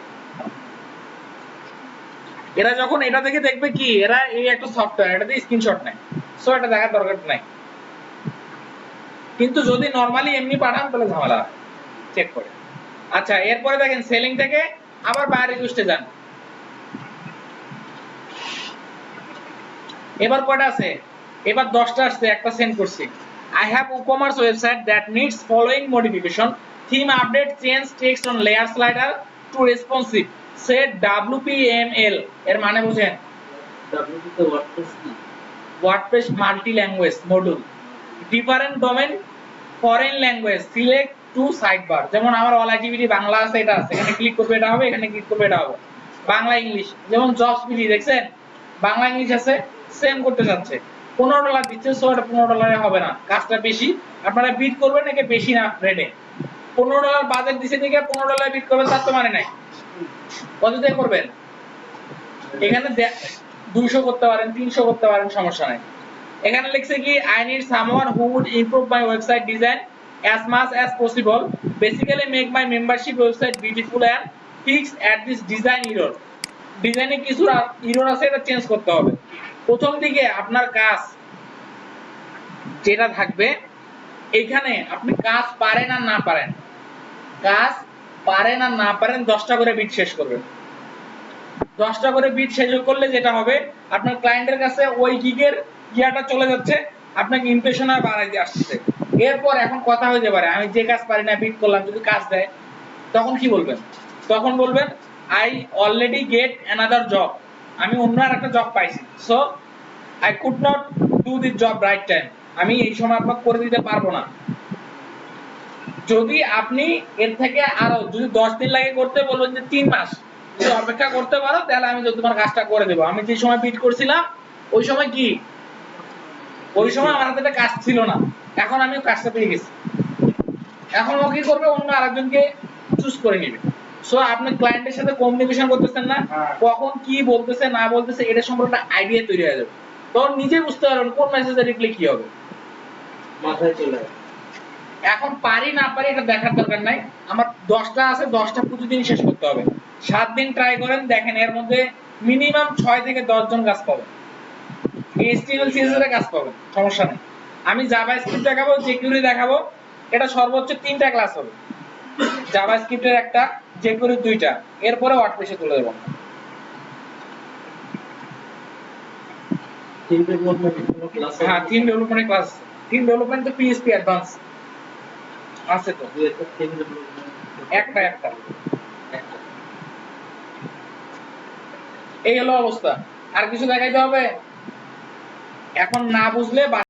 Speaker 1: এরা যখন এটা থেকে দেখবে কি, এরা এই একটা সফটওয়্যার, এটাতে স্ক্রিনশট নেয়, সো এটা দেখার দরকার নাই। কিন্তু যদি নরমালি এমনি পাঠান তাহলে ঝামেলা, চেক করে। আচ্ছা, এরপরে দেখেন সেলিং থেকে আবার বায়ার রিকোয়েস্টে যান। এবার কয়টা আছে? এবার 10টা আসছে, একটা সেন্ড করছি। I have WooCommerce website that needs following modification: theme update, change text on layer slider to responsive, set WPML। এর মানে বুঝেন?
Speaker 4: WP তে ওয়ার্ডপ্রেস কি?
Speaker 1: WordPress multi language module, different domain, foreign language, select to sidebar। যেমন আমার all activity Bangla আছে, এটা আছে, এখানে ক্লিক করবে এটা হবে, এখানে ক্লিক করবে এটা হবে। বাংলা ইংলিশ, যেমন জবস বিডি দেখছেন বাংলা ইংলিশ আছে, সেম করতে যাচ্ছে, $15 দিচ্ছে, সো এটা $15 হবে না, কাজটা বেশি, আপনারা বিট করবেন নাকি বেশি না রেটে। $15 বাজেট দিছে দিকে $15 বিট করবেন, তার তো মানে নাই। কত দিয়ে করবেন? এখানে 200 করতে পারেন, 300 করতে পারেন, সমস্যা নাই। এখানে লিখছে কি I need someone who would improve my website design as much as possible, basically make my membership website beautiful and fix at this design error। ডিজাইনে কিছু এরর আছে, এটা চেঞ্জ করতে হবে। প্রথম দিকে আপনার কাজ যেটা থাকবে, এখানে আপনি কাজ পারেন আর না পারেন, কাজ পারেন আর না পারেন 10টা করে বিট শেষ করবেন। 10টা করে বিট শেষ করলে যেটা হবে, আপনার ক্লায়েন্টের কাছে ওই গিগের ইয়াটা চলে যাচ্ছে, আপনাকে ইমপ্রেশন আর বাড়াই দিয়ে আসছে। এরপর এখন কথা হইতে পারে, আমি যে কাজ পারি না বিট করলাম, যদি কাজ দেয় তখন কি বলবেন? তখন বলবেন I already get another job, আমি অন্য আরেকটা জব পাইছি, so I could not do this job right time, আমি এই সময় আপনাকে করে দিতে পারবো না। যদি আপনি এর থেকে আরো যদি 10 দিন লাগে করতে, বলবেন যে 3 মাস যদি অপেক্ষা করতে পারো, তাহলে আমি তোমার কাজটা করে দেব। আমি যে সময় বিট করছিলাম ওই সময় কি, ওই সময় আমার হাতে কাজ ছিল না, এখন আমি কাজটা পেয়ে গেছি, এখন ও কি করবে, অন্য আরেকজনকে চুজ করে নেবে। সো আপনি ক্লায়েন্টের সাথে কমিউনিকেশন করতেছেন না, কখন কি বলতেছে না বলতেছে এটা সম্পর্কে একটা আইডিয়া তৈরি হয়ে যাবে, তখন নিজে বুঝতে পারবেন কোন মেসেজে রিপ্লাই কি হবে,
Speaker 4: মাথায় চলে আসে।
Speaker 1: এখন পারি না পারি এটা দেখার দরকার নাই, আমার 10টা আছে, 10টা প্রতিদিন শেষ করতে হবে। 7 দিন ট্রাই করেন, দেখেন এর মধ্যে মিনিমাম 6 থেকে 10 জন কাজ পাবেন, HTML CSS এর কাজ পাবেন, সমস্যা নেই। আমি জাভাস্ক্রিপ্ট দেখাবো, jQuery দেখাবো, এটা সর্বোচ্চ 3টা ক্লাস হবে, জাভাস্ক্রিপ্টের একটা, jQuery 2টা, এরপরে ওয়ার্ডপ্রেসে তুলে দেব।
Speaker 4: থিম ডেভেলপমেন্ট কোনো ক্লাস
Speaker 1: হ্যাঁ, থিম ডেভেলপমেন্টের ক্লাস, থিম ডেভেলপমেন্ট তো PHP অ্যাডভান্স আছে তো,
Speaker 4: থিম ডেভেলপমেন্ট
Speaker 1: একটা
Speaker 4: একটা
Speaker 1: এই হলো অবস্থা। আর কিছু দেখাইতে হবে? এখন না বুঝলে